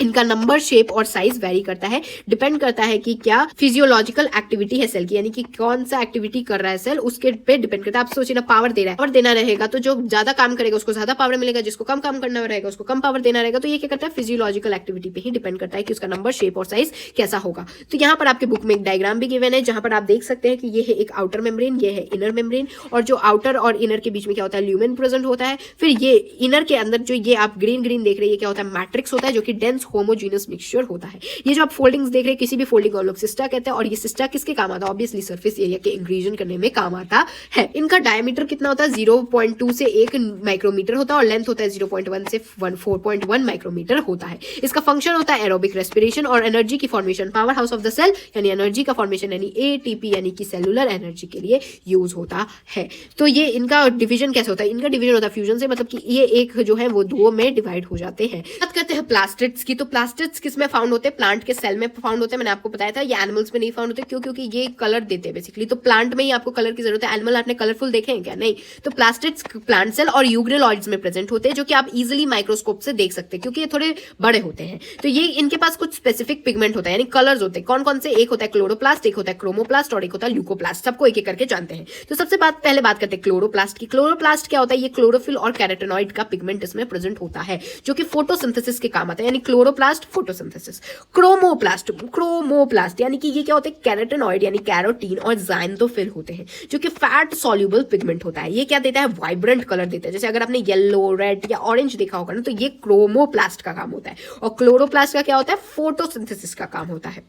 इनका नंबर, शेप और साइज वेरी करता है, डिपेंड करता है कि क्या फिजियोलॉजिकल एक्टिविटी है सेल की, यानी कि कौन सा एक्टिविटी कर रहा है सेल उसके पे डिपेंड करता है। आप सोचिए ना, पावर दे रहा है, पावर देना रहेगा तो जो ज्यादा काम करेगा उसको ज्यादा पावर मिलेगा, जिसको कम काम करना रहेगा उसको कम पावर देना रहेगा। तो ये क्या करता है? फिजियोलॉजिकल एक्टिविटी पे ही डिपेंड करता है कि उसका नंबर, शेप और साइज कैसा होगा। तो यहाँ पर आपके बुक में एक डायग्राम भी गिवन है जहां पर आप देख सकते हैं कि ये है एक आउटर मेम्ब्रेन, ये है इनर मेम्ब्रेन, और जो आउटर और इनर के बीच में क्या होता है? ल्यूमेन प्रेजेंट होता है। फिर ये इनर के अंदर जो ये आप ग्रीन ग्रीन देख रहे हैं ये क्या होता है? मैट्रिक्स होता है जो कि डेंस होमोजीनियस मिक्सचर होता है। ये जो आप फोल्डिंग्स देख रहे हैं किसी भी फोल्डिंग को हम लोग सिस्टा कहते हैं और ये सिस्टा किसके काम आता है? ऑब्वियसली सरफेस एरिया के इंक्रीजन करने में काम आता है। इनका डायमीटर कितना होता है? 0.2 से 1 माइक्रोमीटर होता है और लेंथ होता है 0.1 से 4.1 माइक्रोमीटर होता है। इसका फंक्शन होता है एरोबिक रेस्पिरेशन और एनर्जी की formation. Power house of the cell यानी एनर्जी का फॉर्मेशन यानी एटीपी यानी कि सेलुलर एनर्जी के लिए यूज होता है। तो ये इनका डिवीजन कैसे होता है? इनका डिवीजन होता है फ्यूजन से, मतलब कि ये एक जो है वो दो में डिवाइड हो जाते हैं। बात करते हैं प्लास्टिड्स की। तो प्लास्टिड्स किस में फाउंड होते हैं? प्लांट के सेल में फाउंड होते हैं। मैंने आपको बताया था ये एनिमल्स में नहीं फाउंड होते। क्यों? क्योंकि ये कलर देते हैं बेसिकली। तो प्लांट में ही आपको कलर की जरूरत है। एनिमल आपने कलरफुल देखे हैं क्या? नहीं। तो प्लास्टिड्स प्लांट सेल और यूग्रेलॉइड्स में प्रेजेंट होते हैं जो कि आप इजिली माइक्रोस्कोप से देख सकते हैं क्योंकि ये थोड़े बड़े होते हैं। तो ये इनके पास कुछ स्पेसिफिक पिगमेंट होता है यानी कलर्स होते हैं। कौन कौन से? एक होता है क्लोरोप्लास्ट, एक होता है क्रोमोप्लास्ट और एक होता है ल्यूकोप्लास्ट। सबको एक एक करके जानते हैं। तो सबसे पहले बात करते हैं क्लोरोप्लास्ट की। क्लोरोप्लास्ट क्या होता है? ये क्लोरोफिल और कैरोटेनॉइड का पिगमेंट इसमें प्रेजेंट होता है जो कि फोटोसिंथेसिस के काम आता है, यानी क्लोरोप्लास्ट फोटोसिंथेसिस। क्रोमोप्लास्ट यानी कि ये क्या होते हैं? कैरोटेनॉइड यानी कैरोटीन और ज़ाइंथोफिल होते हैं जो कि फैट सॉल्युबल पिगमेंट होता है। ये क्या देता है? वाइब्रेंट कलर देता है। जैसे अगर आपने येलो, रेड या ऑरेंज देखा होगा ना तो ये क्रोमोप्लास्ट का काम होता है। और क्लोरोप्लास्ट का क्या होता है? फोटोसिंथेसिस का काम होता है।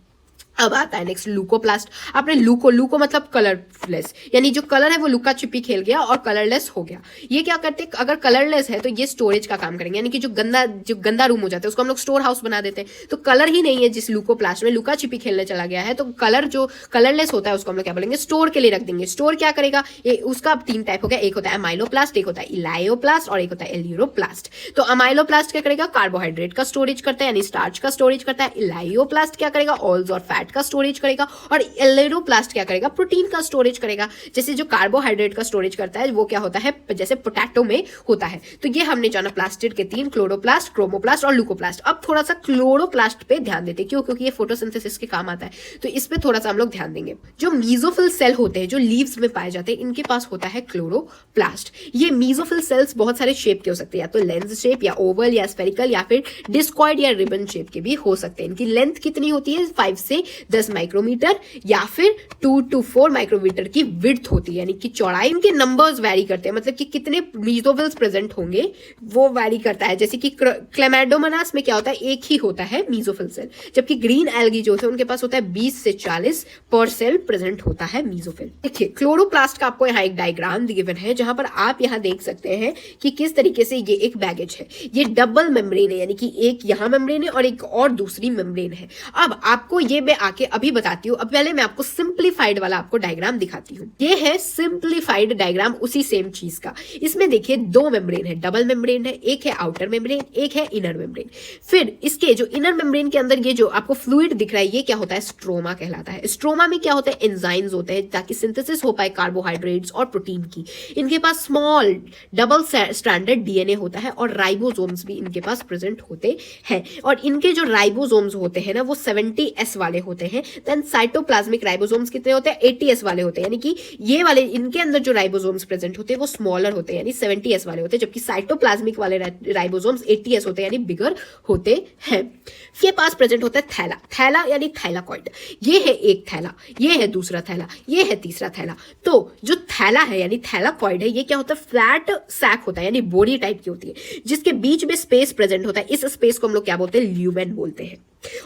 अब आता है नेक्स्ट लूकोप्लास्ट। आपने लूको मतलब कलरलेस, यानी जो कलर है वो लुका छिपी खेल गया और कलरलेस हो गया। ये क्या करते हैं, अगर कलरलेस है तो ये स्टोरेज का काम करेंगे, यानी कि जो गंदा रूम हो जाता है उसको हम लोग स्टोर हाउस बना देते हैं। तो कलर ही नहीं है जिस लूकोप्लास्ट में, लुका छिपी खेलने चला गया है, तो कलर जो कलरलेस होता है उसको हम लोग क्या बोलेंगे, स्टोर के लिए रख देंगे। स्टोर क्या करेगा, ये उसका 3 टाइप हो गया, एक होता है अमाइलोप्लास्ट, एक होता है इलायोप्लास्ट और एक होता है एल्यूरोप्लास्ट। तो अमाइलोप्लास्ट क्या करेगा, कार्बोहाइड्रेट का स्टोरेज करता है, यानी स्टार्च का स्टोरेज करता है। इलायोप्लास्ट क्या करेगा, ऑयल्स और फैट का स्टोरेज करेगा। और एल्यूरोप्लास्ट क्या करेगा, प्रोटीन का स्टोरेज करेगा। जैसे जो कार्बोहाइड्रेट का स्टोरेज करता है वो क्या होता है, जैसे पोटैटो में होता है। तो ये हमने जाना प्लास्टिड के 3, क्लोरोप्लास्ट, क्रोमोप्लास्ट और लूकोप्लास्ट। अब थोड़ा सा क्लोरोप्लास्ट पे ध्यान देते हैं, क्योंकि ये फोटोसिंथेसिस के काम आता है, तो इस पे थोड़ा सा हम लोग ध्यान देंगे। जो मीजोफिल सेल होते हैं, जो लीव्स में पाए जाते हैं, इनके पास होता है क्लोरोप्लास्ट। ये मीजोफिल सेल्स बहुत सारे शेप के हो सकते हैं, या तो लेंस शेप या ओवल या स्फेरिकल या फिर डिस्कॉइड या रिबन शेप के भी हो सकते हैं। इनकी लेंथ कितनी होती है, 5 से 10 माइक्रोमीटर या फिर 2 to 4 माइक्रोमीटर की विड्थ होती है, यानी कि चौड़ाई। इनके नंबर्स वैरी करते हैं, मतलब कि कितने मीजोफिल्स प्रेजेंट होंगे वो वैरी करता है। जैसे कि क्लेमाइडोमोनास में क्या होता है, एक ही होता है मीजोफिल सेल, जबकि ग्रीन एल्गी जो होते हैं उनके पास होता है 20 से 40 पर सेल प्रेजेंट होता है मीजोफिल। देखिए क्लोरोप्लास्ट का आपको यहाँ एक डायग्राम गिवन है, जहां पर आप यहाँ देख सकते हैं कि किस तरीके से ये एक बैगेज है। ये डबल मेम्ब्रेन है, यानी कि एक यहाँ मेम्ब्रेन है और एक और दूसरी मेम्ब्रेन है। अब आपको ये मैं आके अभी बताती हूँ, अब पहले मैं आपको सिंप्लीफाइड वाला आपको डायग्राम दिखाती हूँ। ये है सिंप्लीफाइड डायग्राम उसी सेम चीज का। इसमें देखिए 2 मेम्ब्रेन है, डबल मेम्ब्रेन है, एक है आउटर मेम्ब्रेन, एक है इनर मेम्ब्रेन। फिर इसके जो इनर मेम्ब्रेन के अंदर ये जो आपको फ्लूइड दिख रहा है, ये क्या होता है, स्ट्रोमा कहलाता है। स्ट्रोमा में क्या होता है, एंजाइम्स होते हैं ताकि सिंथेसिस हो पाए कार्बोहाइड्रेट्स और प्रोटीन की। इनके पास स्मॉल डबल स्ट्रैंडेड डीएनए होता है और राइबोसोम्स भी इनके पास प्रेजेंट होते हैं। और इनके जो राइबोसोम्स होते हैं ना वो 70S वाले होते हैं। देन साइटोप्लाज्मिक राइबोसोम्स कितने होते हैं, 80S वाले होते हैं, यानी कि ये वाले इनके अंदर जो राइबोसोम्स प्रेजेंट होते हैं वो स्मॉलर होते हैं, यानी 70S वाले होते हैं, जबकि साइटोप्लाज्मिक वाले राइबोसोम्स 80S होते हैं, यानी बिगर होते हैं। के पास प्रेजेंट होता है थैला, थैला यानी थैलाकॉइड। ये है एक थैला, ये है दूसरा थैला, ये है तीसरा थैला। तो जो थैला है यानी थैलाकॉइड है, ये क्या होता है, फ्लैट सैक होता है, यानी बोरी टाइप की होती है, जिसके बीच में स्पेस प्रेजेंट होता है। इस स्पेस को हम लोग क्या बोलते हैं, ल्यूमेन बोलते हैं।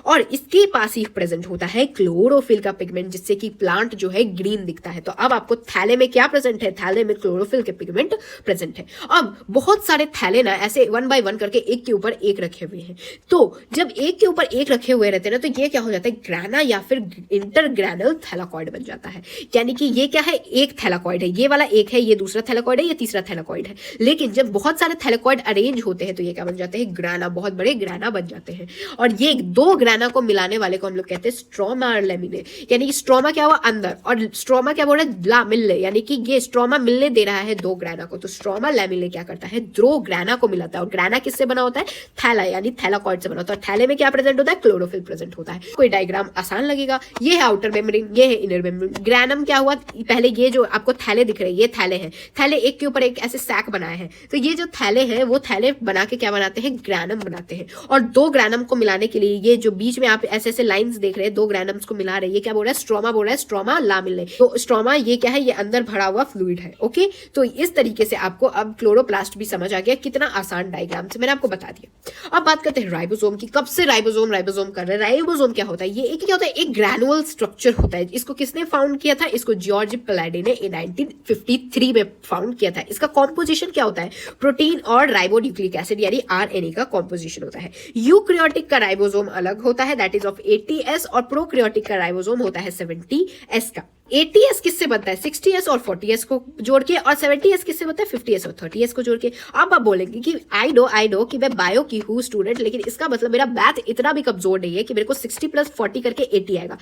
और इसके पास ही प्रेजेंट होता है क्लोरोफिल का पिगमेंट, जिससे कि प्लांट जो है ग्रीन दिखता है। तो अब आपको थैले में क्या प्रेजेंट है, थैले में क्लोरोफिल के पिगमेंट प्रेजेंट है। अब बहुत सारे थैले ना ऐसे 1 by 1 करके एक के ऊपर एक रखे हुए हैं। तो जब एक के ऊपर एक रखे हुए रहते हैं ना, तो ये क्या हो जाता है, ग्राना या फिर इंटरग्रैनल थैलाकॉइड बन जाता है। यानी कि ये क्या है, एक थैलाकॉइड है, ये वाला एक है, ये दूसरा थैलाकॉइड है, ये तीसरा थैलाकॉइड है। लेकिन जब बहुत सारे थैलाकॉइड अरेंज होते हैं तो ये क्या बन जाते हैं, ग्राना, बहुत बड़े ग्राना बन जाते हैं। और ये 2 ग्राना को मिलाने वाले को हम लोग कहते हैं स्ट्रोमा और लेमिने। यानी कि स्ट्रोमा क्या हुआ अंदर और स्ट्रोमा क्या बोल रहा है, ला मिलने, यानी कि ये स्ट्रोमा मिलने दे रहा है 2 ग्राना को। तो स्ट्रोमा लेमिने क्या करता है, 2 ग्राना को मिलाता है। और ग्राना किससे बना होता है, थैला यानी थैलाकॉइड से बना होता है। और थैले में क्या प्रेजेंट होता है, क्लोरोफिल प्रेजेंट होता है। कोई डायग्राम आसान लगेगा। ये है आउटर मेम्ब्रेन, ये है इनर मेम्ब्रेन। ग्रैनम क्या हुआ, पहले ये जो आपको थैले दिख रहे हैं, ये थैले हैं, थैले एक के ऊपर एक ऐसे सैक बनाए हैं। तो ये जो थैले हैं वो थैले बना के क्या बनाते हैं, ग्रैनम बनाते हैं। और 2 ग्रैनम को मिलाने के लिए ये जो बीच में आप ऐसे ऐसे लाइंस देख रहे हैं, 2 ग्रैनम्स को मिला रहे हैं, ये क्या बोल रहा है, स्ट्रोमा बोल रहा है, स्ट्रोमा ला मिलने। तो स्ट्रोमा ये क्या है, ये अंदर भरा हुआ फ्लूइड है। ओके, तो इस तरीके से आपको अब क्लोरोप्लास्ट भी समझ आ गया, कितना आसान डायग्राम से मैंने आपको बता दिया। अब बात करते हैं राइबोसोम की। कब से राइबोसोम कर रहे हैं। राइबोसोम क्या होता है, ये एक क्या होता है, एक ग्रैनुअल स्ट्रक्चर होता है। इसको किसने फाउंड किया था, इसको जॉर्ज प्लाडे ने 1953 में फाउंड किया था। इसका कॉम्पोजिशन क्या होता है, प्रोटीन और राइबोन्यूक्लिक एसिड यानी आरएनए का कॉम्पोजिशन होता है। यूक्रियोटिक का राइबोसोम अलग होता है, दैट इज ऑफ 80S, और प्रोक्रियोटिक का राइबोसोम होता है 70S का। 80S किससे बनता है, 60S और 40S को जोड़ के, और 70S किससे बनता है, 50S और 30S को जोड़ के। अब आप बोलेंगे कि आई नो कि मैं बायो की हूँ स्टूडेंट, लेकिन इसका मतलब मेरा मैथ इतना भी कमजोर नहीं है कि मेरे को 60 + 40 करके 80 आएगा।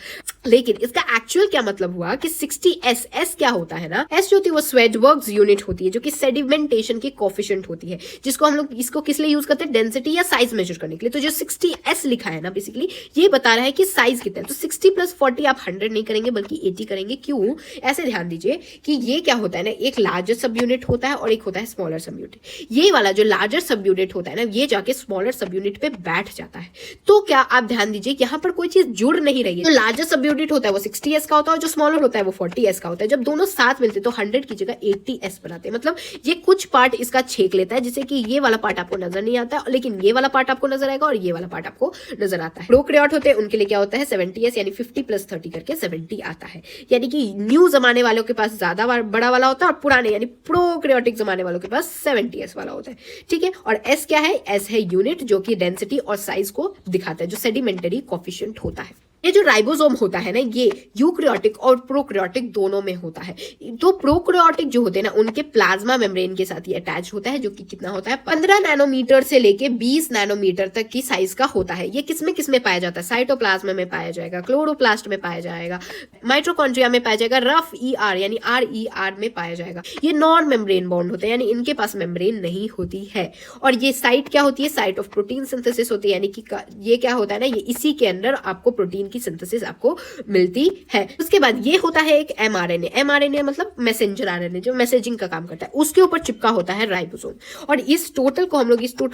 लेकिन इसका एक्चुअल क्या मतलब हुआ कि 60S, S क्या होता है ना, S जो होती है वो स्वेडबर्ग्स यूनिट होती है, जो कि सेडिमेंटेशन की कोफिशिएंट होती है, जिसको हम लोग इसको किस लिए यूज करते हैं, डेंसिटी या साइज मेजर करने के लिए। तो जो 60S लिखा है ना, बेसिकली ये बता रहा है कि साइज कितना है। तो 60 + 40 आप 100 नहीं करेंगे बल्कि 80 करेंगे। क्यों, ऐसे ध्यान दीजिए कि ये क्या होता है ना, एक लार्जर सब यूनिट होता है और एक होता है स्मॉलर सब यूनिट। ये वाला जो लार्जर सब यूनिट होता है ना, ये जाके स्मॉलर सब यूनिट पे बैठ जाता है। तो क्या आप ध्यान दीजिए, यहाँ पर कोई चीज जुड़ नहीं रही है। तो लार्जर सब यूनिट होता है वो 60s का होता है और जो स्मॉलर होता है वो 40s का होता है। जब दोनों साथ मिलते हैं तो 100 की जगह 80s बनाते हैं। मतलब ये कुछ पार्ट इसका छेक लेता है, जिससे कि ये वाला पार्ट आपको नजर नहीं आता, लेकिन ये वाला पार्ट आपको नजर आएगा और ये वाला पार्ट आपको नजर आता है। प्रोकैरियोट होते हैं उनके लिए क्या होता है 70s, यानी 50 + 30 करके 70 आता है। यानी कि न्यू जमाने वालों के पास ज्यादा बड़ा वाला होता है और पुराने यानी प्रोकैरियोटिक जमाने वालों के पास 70s वाला होता है। ठीक है, और एस क्या है? एस है यूनिट, जो कि डेंसिटी और साइज को दिखाता है, जो सेडिमेंटरी कोफिशिएंट होता है। ये जो राइबोसोम होता है ना, ये यूकैरियोटिक और प्रोकैरियोटिक दोनों में होता है। तो प्रोकैरियोटिक जो होते हैं ना, उनके प्लाज्मा मेम्ब्रेन के साथ ये अटैच होता है, जो कि कितना होता है 15 नैनोमीटर से लेके 20 नैनोमीटर तक की साइज का होता है। ये किसमें पाया जाता है? साइटोप्लाज्म में पाया जाएगा, क्लोरोप्लास्ट में पाया जाएगा, माइटोकॉन्ड्रिया में पाया जाएगा, रफ ER यानी RER में पाया जाएगा। ये नॉन मेम्ब्रेन बॉन्ड होते हैं, यानी इनके पास मेम्ब्रेन नहीं होती है। और ये साइट क्या होती है? साइट ऑफ प्रोटीन सिंथेसिस होती है, यानी कि ये क्या होता है ना, ये इसी के अंदर आपको प्रोटीन की सिंथेसिस आपको मिलती है। उसके बाद ये होता है एक mRNA मतलब मैसेंजर RNA, जो मैसेजिंग का काम करता है, उसके ऊपर चिपका होता है राइबोसोम। और इस टोटल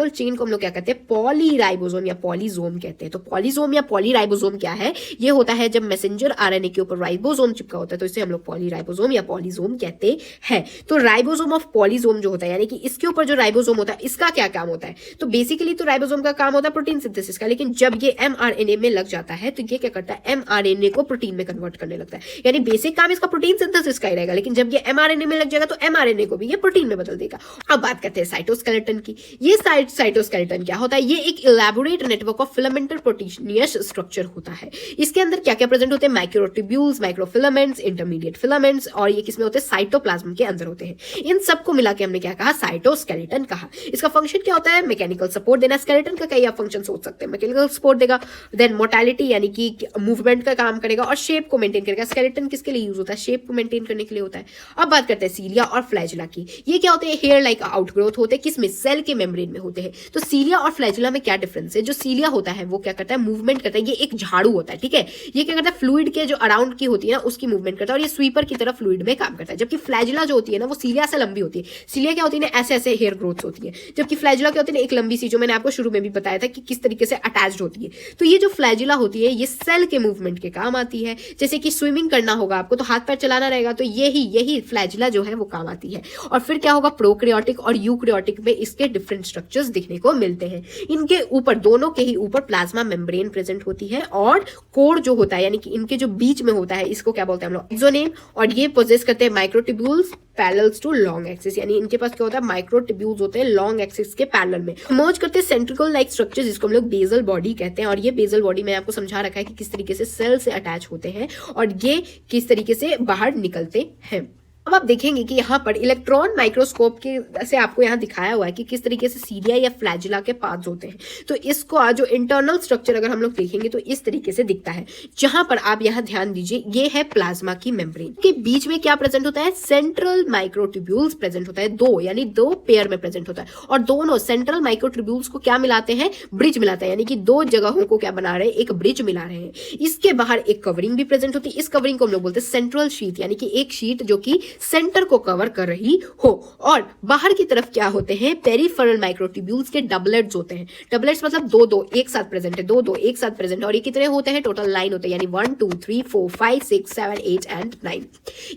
चेन को हम लोग क्या कहते हैं? पॉलीराइबोसोम या पॉलीजोम कहते हैं। तो पॉलीजोम या पॉलीराइबोसोम क्या है? ये होता है जब मैसेंजर RNA के ऊपर राइबोसोम चिपका होता है, तो इसे हम लोग पॉलीराइबोसोम या पॉलीजोम कहते हैं। तो राइबोसोम ऑफ पॉलीजोम जो होता है, यानी कि इसके ऊपर जो राइबोसोम होता है, इसका क्या काम होता है? तो बेसिकली तो राइबोसोम का काम होता है प्रोटीन सिंथेसिस का, लेकिन जब ये mRNA में लग जाता है तो ये क्या करता है? mRNA को प्रोटीन में कन्वर्ट करने लगता है। यानी बेसिक काम इसका प्रोटीन सिंथेसिस का ही रहेगा, लेकिन जब ये mRNA में लग जाएगा तो mRNA को भी ये प्रोटीन में बदल देगा। अब बात करते हैं साइटोस्केलेटन की। ये साइटोस्केलेटन क्या होता है? ये एक elaborate network of filamental proteinaceous structure होता है। इसके अंदर क्या क्या प्रेजेंट होते हैं? माइक्रोट्यूब्यूल्स, माइक्रोफिलामेंट्स, इंटरमीडिएट फिलामेंट्स, और ये किसमें होते हैं? साइटोप्लाज्म के अंदर होते हैं। इन सबको मिला के हमने क्या कहा? साइटोस्केलेटन कहा। इसका फंक्शन क्या होता है? मैकेनिकल सपोर्ट देना। स्केलेटन का कई आप फंक्शन सोच सकते हैं। मैकेनिकल सपोर्ट देगा, देन मोटालिटी यानी कि मूवमेंट का काम करेगा, और शेप को मेंटेन करेगा। स्केलेटन किसके लिए यूज होता है? शेप को मेंटेन करने के लिए होता है। अब बात करते हैं सीलिया और फ्लैजिला की। ये क्या होते हैं? हेयर लाइक आउटग्रोथ होते हैं, किसमें? सेल के मेम्ब्रेन में होते हैं। तो सीलिया और फ्लैजिला में क्या डिफरेंस है? जो सीलिया होता है वो क्या करता है? मूवमेंट करता है। ये एक झाड़ू होता है, ठीक है। ये क्या करता है? फ्लूइड के जो अराउंड की होती है ना, उसकी मूवमेंट करता है, और ये स्वीपर की तरह फ्लूइड में काम करता है। जबकि फ्लैजिला जो होती है ना, वो सीलिया से लंबी होती है। सीलिया क्या होती है ना, ऐसे ऐसे हेयर ग्रोथ होती है, जबकि फ्लैजिला क्या होती है ना, एक लंबी सी, जो मैंने आपको शुरू में भी बताया था कि किस तरीके से अटैच्ड होती है। तो ये जो फ्लैजिला होती है, ये सेल के मूवमेंट के काम आती है। जैसे कि स्विमिंग करना होगा आपको, तो हाथ पैर चलाना रहेगा, तो यही फ्लैजिला जो है वो काम आती है। और फिर क्या होगा? प्रोकैरियोटिक और यूकैरियोटिक में इसके डिफरेंट स्ट्रक्चर्स दिखने को मिलते हैं। इनके ऊपर, दोनों के ही ऊपर प्लाज्मा मेम्ब्रेन प्रेजेंट होती है, और कोर जो होता है, यानी कि इनके जो बीच में होता है, इसको क्या बोलते हैं हम लोग? एक्सोनेम। और ये पोजेस करते हैं microtubules parallels to long axis, यानी इनके पास क्या होता है? माइक्रोट्यूब्यूल्स होते हैं लॉन्ग एक्सिस के पैरेलल में। मर्ज करते हैं सेंट्रिकल लाइक स्ट्रक्चर, जिसको हम लोग बेसल बॉडी कहते हैं। और ये बेसल बॉडी में आपको समझा रखा है कि किस तरीके से सेल से अटैच होते हैं और ये किस तरीके से बाहर निकलते हैं। अब आप देखेंगे कि यहाँ पर इलेक्ट्रॉन माइक्रोस्कोप के से आपको यहाँ दिखाया हुआ है कि किस तरीके से सीलिया या फ्लैजिला के पार्ट्स होते हैं। तो इसको जो इंटरनल स्ट्रक्चर अगर हम लोग देखेंगे तो इस तरीके से दिखता है। जहां पर आप यहाँ ध्यान दीजिए, ये है प्लाज्मा की मेम्ब्रेन के बीच में क्या प्रेजेंट होता है? सेंट्रल माइक्रोट्यूब्यूल्स प्रेजेंट होता है, दो पेयर में प्रेजेंट होता है। और दोनों सेंट्रल माइक्रोट्यूब्यूल्स को क्या मिलाते हैं? ब्रिज मिलाते हैं, यानी कि दो जगहों को क्या बना रहे हैं? एक ब्रिज मिला रहे हैं। इसके बाहर एक कवरिंग भी प्रेजेंट होती है। इस कवरिंग को हम लोग बोलते हैं सेंट्रल शीट, यानी कि एक शीट जो कि सेंटर को कवर कर रही हो। और बाहर की तरफ क्या होते हैं? पेरिफेरल माइक्रोट्यूब्यूल्स के डबलेट्स होते हैं। डबलेट्स मतलब दो एक साथ प्रेजेंट है, दो एक साथ प्रेजेंट है। और ये कितने होते हैं? टोटल 9 होते हैं, यानी 1 2 3 4 5 6 7 8 एंड 9।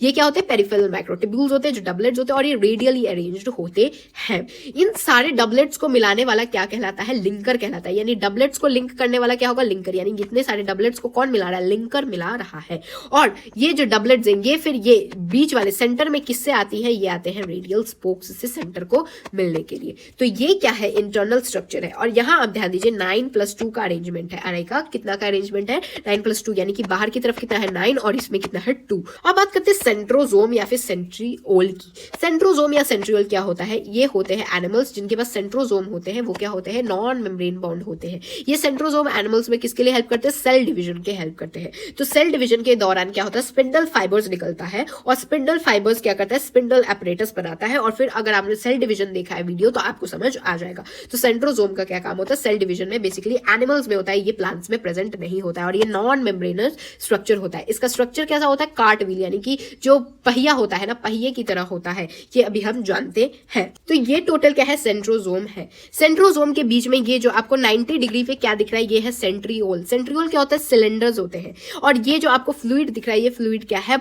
ये क्या होते हैं? पेरिफेरल माइक्रोट्यूब्यूल्स होते हैं, जो डबलेट्स होते हैं, और ये रेडियली अरेंज्ड होते हैं। इन सारे डबलेट्स को मिलाने वाला क्या कहलाता है? लिंकर कहलाता है। यानी डबलेट्स को लिंक करने वाला क्या होगा? लिंकर। यानी इतने सारे डबलेट्स को कौन मिला रहा है? लिंकर मिला रहा है। और ये जो डबलेट्स हैं, ये फिर ये बीच वाले सेंटर में किससे आती है? ये आते हैं रेडियल स्पोक्स से सेंटर को मिलने के लिए। तो ये क्या है? इंटरनल स्ट्रक्चर है। और यहां आप ध्यान दीजिए 9+2 का अरेंजमेंट है। अरे का कितना का अरेंजमेंट है? 9+2, यानी कि बाहर की तरफ कितना है? 9 और इसमें कितना है? 2। अब बात करते हैं सेंट्रोजोम या फिर सेंट्रिओल की। सेंट्रोजोम या सेंट्रिओल क्या होता है? ये होते हैं एनिमल्स जिनके पास सेंट्रोजोम होते हैं। वो क्या होते हैं? नॉन मेम्ब्रेन बॉन्ड होते हैं। ये सेंट्रोजोम एनिमल्स में किसके लिए हेल्प करते हैं? सेल डिवीजन के हेल्प करते हैं। तो सेल डिवीजन के दौरान क्या होता है? स्पिंडल फाइबर्स निकलता है, और स्पिंडल फाइबर फाइबर्स क्या करता है, स्पिंडल एपरेटस बनाता है। और फिर अगर आपने सेल डिवीजन देखा है वीडियो तो आपको समझ आ जाएगा। तो सेंट्रोजोम का क्या काम होता है, सेल डिवीजन में बेसिकली एनिमल्स में होता है, ये प्लांट्स में प्रेजेंट नहीं होता है। और ये नॉन मेम्ब्रेनस स्ट्रक्चर होता है। इसका स्ट्रक्चर कैसा होता है, कार्ट व्हील, यानी कि जो पहिया होता है ना, पहिए की तरह होता है, ये अभी हम जानते हैं। तो ये टोटल क्या है, सेंट्रोजोम है। सेंट्रोजोम के बीच में ये जो आपको 90 डिग्री पे क्या दिख रहा है, ये है सेंट्रियोल। सेंट्रियोल क्या होता है, सिलेंडर्स होते हैं। और ये जो आपको फ्लूइड दिख रहा है, ये फ्लूइड क्या है,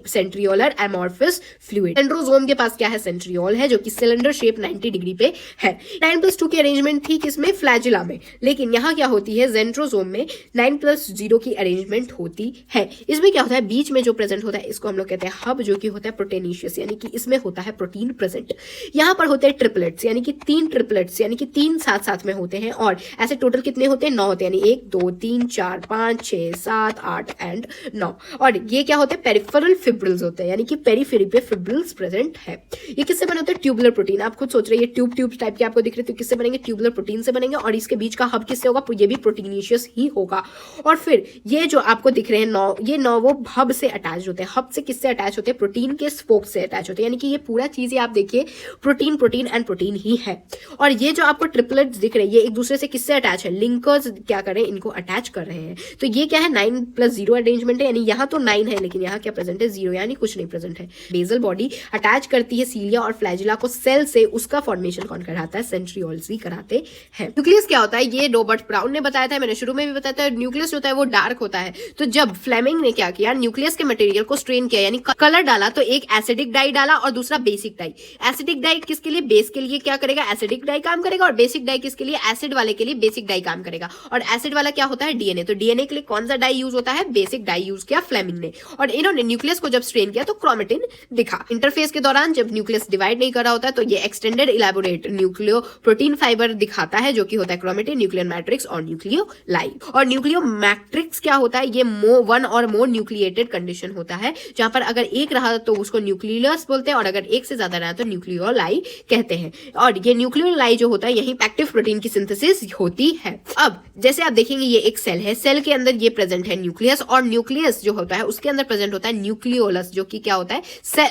सेंट्रियोलर एमॉर्फस फ्लूइड। सेंट्रोजोम के पास क्या है, सेंट्रियोल है, जो कि सिलेंडर शेप 90 डिग्री पे है। 9+2 की अरेंजमेंट थी किसमें, फ्लैजिला में, लेकिन यहाँ क्या होती है, सेंट्रोजोम में 9+0 की अरेंजमेंट होती है। इसमें क्या होता है, बीच में जो प्रेजेंट होता है इसको हम लोग कहते हैं हब, जो कि होता है प्रोटीनिशियस, यानी कि इसमें होता है प्रोटीन प्रेजेंट। यहाँ पर होते हैं ट्रिपलेट्स, यानी कि 3 ट्रिपलेट्स, यानी कि 3 साथ साथ में होते हैं। और ऐसे टोटल कितने होते हैं, 9 होते हैं, यानी 1 2 3 4 5 6 7 8 एंड 9। और ये क्या होते हैं, पेरिफेरल फिब्रिल्स होते हैं, यानी कि पेरिफेरी पे फिब्रिल्स प्रेजेंट है। ये किससे बने होते हैं, ट्यूबुलर प्रोटीन। आप खुद सोच रहे हैं ये ट्यूब टाइप के आपको दिख रहे हैं, तो किससे बनेंगे, ट्यूबुलर प्रोटीन से बनेंगे। और इसके बीच का हब किससे होगा, ये भी प्रोटीनिशियस ही होगा। और फिर ये जो आपको दिख रहे हैं 9, ये 9 वो हब से अटैच होते हैं। हब से किससे अटैच होते हैं, प्रोटीन के स्पोक से अटैच होते हैं, यानी कि ये पूरा चीज आप देखिए प्रोटीन प्रोटीन एंड प्रोटीन ही है। और ये जो आपको ट्रिपलेट्स दिख रहे हैं, ये एक दूसरे से किससे अटैच है, लिंकर्स क्या कर रहे हैं, इनको अटैच कर रहे हैं। तो ये क्या है, 9+0 अरेंजमेंट है, यानी यहाँ तो 9 है लेकिन यहाँ क्या प्रेजेंट है, 0, यानी कुछ नहीं प्रेजेंट है। बेसल बॉडी अटैच करती है सीलिया और फ्लैजिला को सेल से, उसका फॉर्मेशन कौन कराता है, सेंट्रियोल्स ही कराते हैं। न्यूक्लियस क्या होता है, ये रॉबर्ट ब्राउन ने बताया था, मैंने शुरू में भी बताया था। न्यूक्लियस होता है वो डार्क होता है। तो जब फ्लेमिंग ने क्या किया, न्यूक्लियस के मटेरियल को स्ट्रेन किया, यानी कलर डाला, तो एक एसिडिक डाई डाला और दूसरा बेसिक डाई। एसिडिक डाई किसके लिए, बेस के लिए क्या करेगा, एसिडिक डाई काम करेगा। और बेसिक डाई किसके लिए, एसिड वाले के लिए बेसिक डाई काम करेगा। और एसिड वाला क्या होता है, डीएनए। तो डीएनए के लिए कौन सा डाई यूज होता है, बेसिक डाई यूज किया फ्लेमिंग ने। और इन्होंने न्यूक्लियस को जब स्ट्रेन किया तो क्रोमेटिन दिखा। इंटरफेस के दौरान जब न्यूक्लियस डिवाइड नहीं कर रहा होता है तो ये extended elaborate nucleo protein fibre दिखाता है, जो कि होता है क्रोमेटिन, न्यूक्लियर मैट्रिक्स और न्यूक्लियोलाई। और न्यूक्लियो मैट्रिक्स क्या होता है, ये 1 और मोर न्यूक्लिएटेड कंडीशन होता है, जहां पर अगर एक रहा तो उसको न्यूक्लियस बोलते हैं और अगर एक से ज्यादा रहा तो न्यूक्लियोलाई कहते हैं। और ये न्यूक्लियोलाई जो होता है यही एक्टिव प्रोटीन की सिंथेसिस होती है। अब जैसे आप देखेंगे ये एक सेल है, सेल के अंदर ये प्रेजेंट है न्यूक्लियस, और न्यूक्लियस जो होता है उसके अंदर प्रेजेंट होता है न्यूक्लियोलस, जो कि क्या होता है,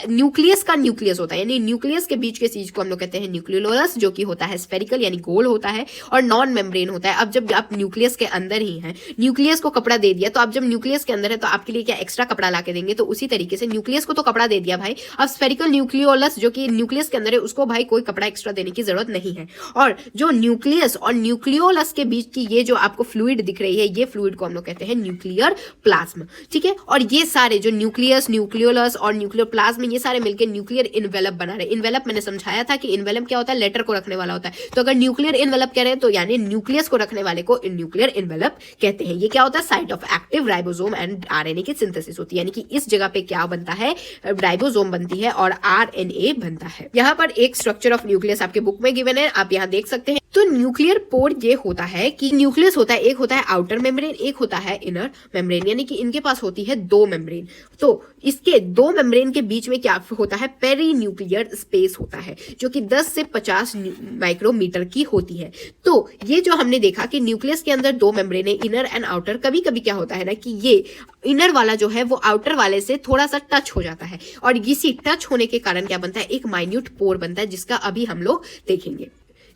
न्यूक्लियस का न्यूक्लियस होता है, यानी न्यूक्लियस के बीच के चीज को हम लोग कहते हैं न्यूक्लियोलस, जो कि होता है स्फेरिकल यानी गोल होता है और नॉन मेम्ब्रेन होता है। अब जब आप न्यूक्लियस के अंदर ही हैं, न्यूक्लियस को कपड़ा दे दिया, तो आप जब न्यूक्लियस के अंदर है तो आपके लिए क्या एक्स्ट्रा कपड़ा ला के देंगे, तो उसी तरीके से न्यूक्लियस को तो कपड़ा दे दिया भाई, अब स्फेरिकल न्यूक्लियोलस जो कि न्यूक्लियस के अंदर है उसको भाई कोई कपड़ा एक्स्ट्रा देने की जरूरत नहीं है। और जो न्यूक्लियस और न्यूक्लियोलस के बीच की ये जो आपको फ्लूइड दिख रही है, ये फ्लूइड को हम लोग कहते हैं न्यूक्लियर प्लाज्म, ठीक है। और ये सारे जो न्यूक्लियस, न्यूक्लियोलस और न्यूक्लियर प्लाज्म, ये सारे मिलकर न्यूक्लियर इन्वेलप बना रहे हैं। इन्वेलप मैंने समझाया था कि इन्वेलप क्या होता है, लेटर को रखने वाला होता है। तो अगर न्यूक्लियर इन्वेलप कह रहे हैं तो यानी न्यूक्लियस को रखने वाले को न्यूक्लियर इन्वेलप कहते हैं। ये क्या होता है, site of active ribosome and RNA की सिंथेसिस होती है, यानी कि इस जगह पे क्या बनता है, राइबोसोम बनती है और आरएनए बनता है। यहाँ पर एक स्ट्रक्चर ऑफ न्यूक्लियस आपके बुक में गिवन है, आप यहाँ देख सकते हैं। तो न्यूक्लियर पोर ये होता है कि न्यूक्लियस होता है, एक होता है आउटर मेम्ब्रेन, एक होता है इनर मेम्ब्रेन, यानी कि इनके पास होती है 2 मेम्ब्रेन। तो इसके 2 मेम्ब्रेन के बीच में क्या होता है, पेरी न्यूक्लियर स्पेस होता है, जो कि 10 से 50 माइक्रोमीटर की होती है। तो ये जो हमने देखा कि न्यूक्लियस के अंदर 2 मेम्ब्रेन है, इनर एंड आउटर। कभी कभी क्या होता है ना कि ये इनर वाला जो है वो आउटर वाले से थोड़ा सा टच हो जाता है, और इसी टच होने के कारण क्या बनता है, एक माइन्यूट पोर बनता है, जिसका अभी हम लोग देखेंगे।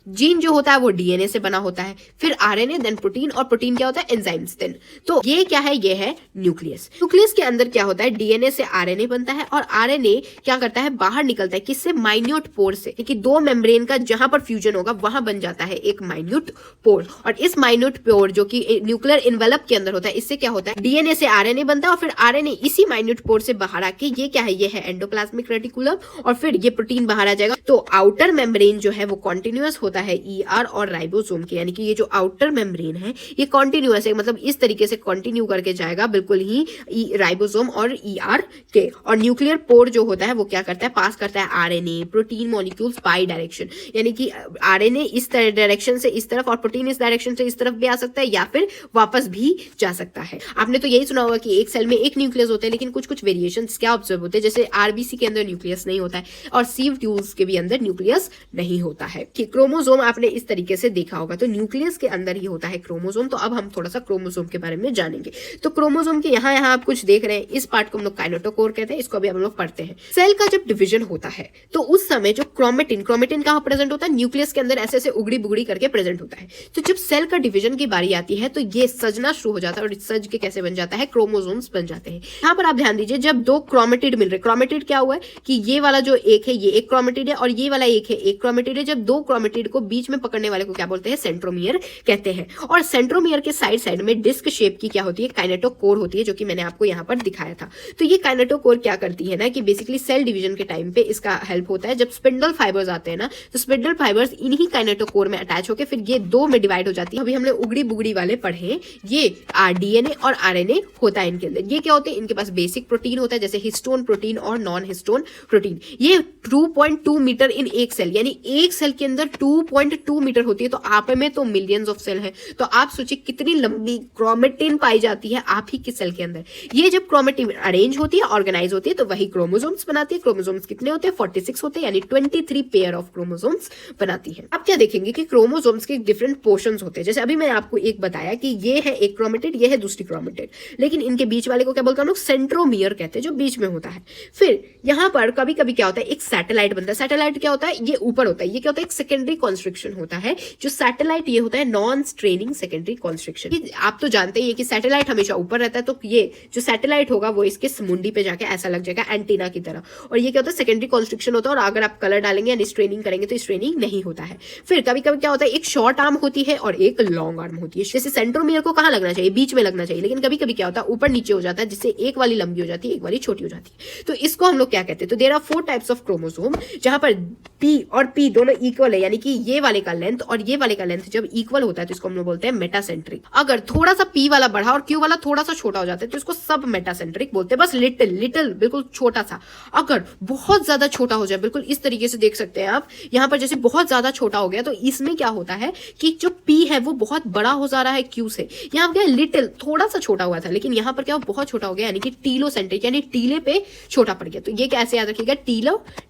जीन जो होता है वो डीएनए से बना होता है, फिर आरएनए, देन प्रोटीन, और प्रोटीन क्या होता है, एंजाइम्स। देन तो ये क्या है, ये है न्यूक्लियस। न्यूक्लियस के अंदर क्या होता है, डीएनए से आरएनए बनता है, और आरएनए क्या करता है, बाहर निकलता है किससे, माइन्यूट पोर से, कि 2 मेम्ब्रेन का जहां पर फ्यूजन होगा वहां बन जाता है एक माइन्यूट पोर। और इस माइन्यूट पोर जो कि न्यूक्लियर इन्वेलप के अंदर होता है, इससे क्या होता है, डीएनए से आरएनए बनता है, और फिर आरएनए इसी माइन्यूट पोर से बाहर आके ये क्या है, ये है एंडोप्लाज्मिक रेटिकुलम, और फिर ये प्रोटीन बाहर आ जाएगा। तो आउटर मेम्ब्रेन जो है वो कॉन्टिन्यूअस होता है ईआर और राइबोसोम के, यानी कि ये जो आउटर मेम्ब्रेन है ये कॉन्टिन्यूअस है, मतलब इस तरीके से कंटिन्यू करके जाएगा बिल्कुल ही राइबोसोम और ईआर के। और न्यूक्लियर पोर जो होता है वो क्या करता है, पास करता है RNA, protein molecules by direction, यानी कि आरएनए इस डायरेक्शन से इस तरफ और प्रोटीन इस डायरेक्शन से इस तरफ भी आ सकता है, या फिर वापस भी जा सकता है। आपने तो यही सुना होगा कि एक सेल में एक न्यूक्लियस होता है, लेकिन कुछ कुछ वेरिएशंस क्या ऑब्जर्व होते हैं, जैसे आरबीसी के अंदर न्यूक्लियस नहीं होता है और सीव ट्यूब्स के भी अंदर न्यूक्लियस नहीं होता है। क्रोमोसोम क्रोमोसोम आपने इस तरीके से देखा होगा, तो न्यूक्लियस के अंदर ही होता है क्रोमोसोम। तो अब हम थोड़ा सा क्रोमोसोम के बारे में जानेंगे। तो क्रोमोसोम के यहाँ आप कुछ देख रहे हैं, इस पार्ट को हम लोग काइनेटोकोर कहते हैं, इसको अभी हम लोग पढ़ते हैं। सेल का जब डिवीजन होता है तो उस समय जो क्रोमेटिन कहाँ प्रेजेंट होता है, न्यूक्लियस के अंदर ऐसे ऐसे उगड़ी बुगड़ी करके प्रेजेंट होता है। तो जब सेल का डिवीजन की बारी आती है तो ये सजना शुरू हो जाता है, और सज के कैसे बन जाता है, क्रोमोसोम्स बन जाते हैं। यहाँ पर आप ध्यान दीजिए, जब दो क्रोमेटिड मिल रहे, क्रोमेटिड क्या हुआ है कि ये वाला जो एक है ये एक क्रोमेटिड है, और ये वाला एक है एक क्रोमेटिड है। जब दो क्रोमेटिड को बीच में पकड़ने वाले को क्या बोलते हैं, सेंट्रोमियर कहते हैं। और सेंट्रोमियर के साइड साइड में डिस्क शेप की क्या होती है, काइनेटोकोर होती है, जो कि मैंने आपको यहाँ पर दिखाया था। तो ये काइनेटोकोर क्या करती है ना कि बेसिकली सेल डिवीजन के टाइम पे इसका हेल्प होता है। जब स्पिंडल फाइबर्स आते हैं ना, तो स्पिंडल फाइबर्स इन्हीं काइनेटोकोर में अटैच होकर फिर ये दो में डिवाइड हो जाती है। अभी हमने उगड़ी बुगड़ी वाले पढ़े, ये डीएनए और आरएनए होता है इनके अंदर। ये क्या होते हैं, इनके पास बेसिक प्रोटीन होता है, जैसे हिस्टोन प्रोटीन और नॉन हिस्टोन प्रोटीन। ये 2.2 मीटर इन एक सेल, यानी एक सेल के अंदर 2.2 मीटर होती है। तो आप में तो मिलियंस ऑफ सेल है, तो आप सोचिए कितनी लंबी क्रोमेटिन पाई जाती है आप ही के सेल के अंदर। ये जब क्रोमेटिन अरेंज होती है, ऑर्गेनाइज होती है, तो वही क्रोमोसोम्स बनाती है। क्रोमोसोम्स कितने होते हैं, 46 होते हैं, यानी 23 पेयर ऑफ क्रोमोसोम्स बनाती है। अब क्या देखेंगे कि क्रोमोसोम्स के डिफरेंट पोर्शंस होते हैं। जैसे अभी मैंने आपको एक बताया कि ये है एक क्रोमेटिड, ये है दूसरी क्रोमेटिड, लेकिन इनके बीच वाले को क्या बोलते हैं हम लोग, सेंट्रोमियर कहते हैं, जो बीच में होता है। फिर यहाँ पर कभी कभी क्या होता है, एक सैटेलाइट बनता है। सैटेलाइट क्या होता है, ये ऊपर होता है। ये क्या होता है, एक सेकेंडरी कॉन्स्ट्रिक्शन होता है। जो सैटेलाइट ये होता है नॉन स्ट्रेनिंग सेकेंडरी कॉन्स्ट्रिक्शन। आप तो जानते ही है कि सैटेलाइट हमेशा ऊपर रहता है, तो ये जो सैटेलाइट होगा वो इसके मुंडी पे जाके ऐसा लग जाएगा एंटीना की तरह। और ये क्या होता है, सेकेंडरी कॉन्स्ट्रिक्शन होता है। और अगर आप कलर डालेंगे यानी स्ट्रेनिंग करेंगे तो स्ट्रेनिंग नहीं होता है। फिर कभी कभी क्या होता है, एक शॉर्ट आर्म होती है और एक लॉन्ग आर्म होती है। जैसे सेंट्रोमियर को कहाँ लगना चाहिए, बीच में लगना चाहिए, लेकिन कभी कभी क्या होता है ऊपर नीचे हो जाता है, जिससे एक वाली लंबी हो जाती है, एक वाली छोटी हो जाती है। तो इसको हम लोग क्या कहते हैं, तो there are 4 types of chromosome, जहां पर पी और पी दोनों इक्वल है, यानी कि ये वाले का लेंथ और ये वाले का लेंथ जब इक्वल होता है तो इसको हम लोग बोलते हैं मेटासेंट्रिक। अगर थोड़ा सा पी वाला बढ़ा और क्यू वाला थोड़ा सा छोटा हो जाता है तो इसको सब मेटासेंट्रिक बोलते हैं। बस लिटिल बिल्कुल छोटा सा। अगर बहुत ज्यादा छोटा हो जाए, बिल्कुल इस तरीके से देख सकते हैं आप यहाँ पर, जैसे बहुत ज्यादा छोटा हो गया, तो इसमें क्या होता है कि जो पी है वो बहुत बड़ा हो जा रहा है क्यू से। यहाँ क्या लिटिल थोड़ा सा छोटा हुआ था, लेकिन यहाँ पर क्या बहुत छोटा हो गया, यानी कि टीलोसेंट्रिक, यानी टीले पे छोटा पड़ गया। तो ये कैसे याद रखिएगा,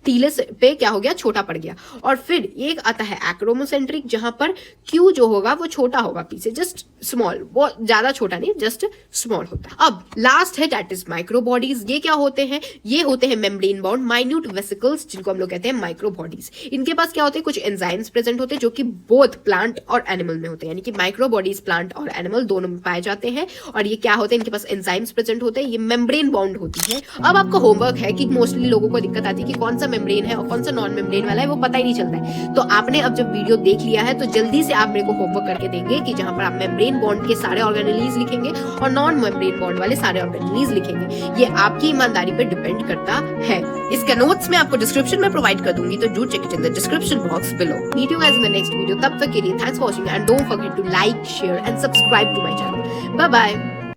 टीले पे क्या हो गया, छोटा पड़ गया। और फिर एक आता है एक्रोमोसेंट्रिक, जहां पर क्यू जो होगा वो छोटा होगा पी से, जस्ट स्मॉल, बहुत ज्यादा छोटा नहीं, जस्ट स्मॉल होता है। अब लास्ट है दैट इज माइक्रोबॉडीज। ये क्या होते हैं, ये होते हैं मेम्ब्रेन बाउंड माइन्यूट वेसिकल्स, जिनको हम लोग कहते हैं माइक्रोबॉडीज। इनके पास क्या होते हैं, कुछ एंजाइम्स प्रेजेंट होते हैं, जो कि बोथ प्लांट और एनिमल में होते हैं, यानी कि माइक्रोबॉडीज प्लांट और एनिमल दोनों में पाए जाते हैं। और ये क्या होते हैं, इनके पास एंजाइम्स प्रेजेंट होते हैं, ये मेम्ब्रेन बाउंड होती है। अब आपका होमवर्क है कि मोस्टली लोगों को दिक्कत आती है कि कौन सा मेम्ब्रेन है और कौन सा नॉन मेम्ब्रेन वाला है, वो पता ही नहीं चलता है। तो आपने अब जब वीडियो देख लिया है तो जल्दी से आप मेरे को होमवर्क करके देंगे कि जहां पर आप मेम्ब्रेन बॉन्ड के सारे ऑर्गेनेलीज लिखेंगे और नॉन मेम्ब्रेन बॉन्ड वाले सारे ऑर्गेनेलीज लिखेंगे। ये आपकी ईमानदारी पे डिपेंड करता है। इसका नोट्स मैं आपको डिस्क्रिप्शन में प्रोवाइड कर दूंगी, तो do check it in the description box below. Meet you guys in the next video. तब तक के लिए thanks for watching and don't forget to like, share and subscribe to my channel. Bye bye.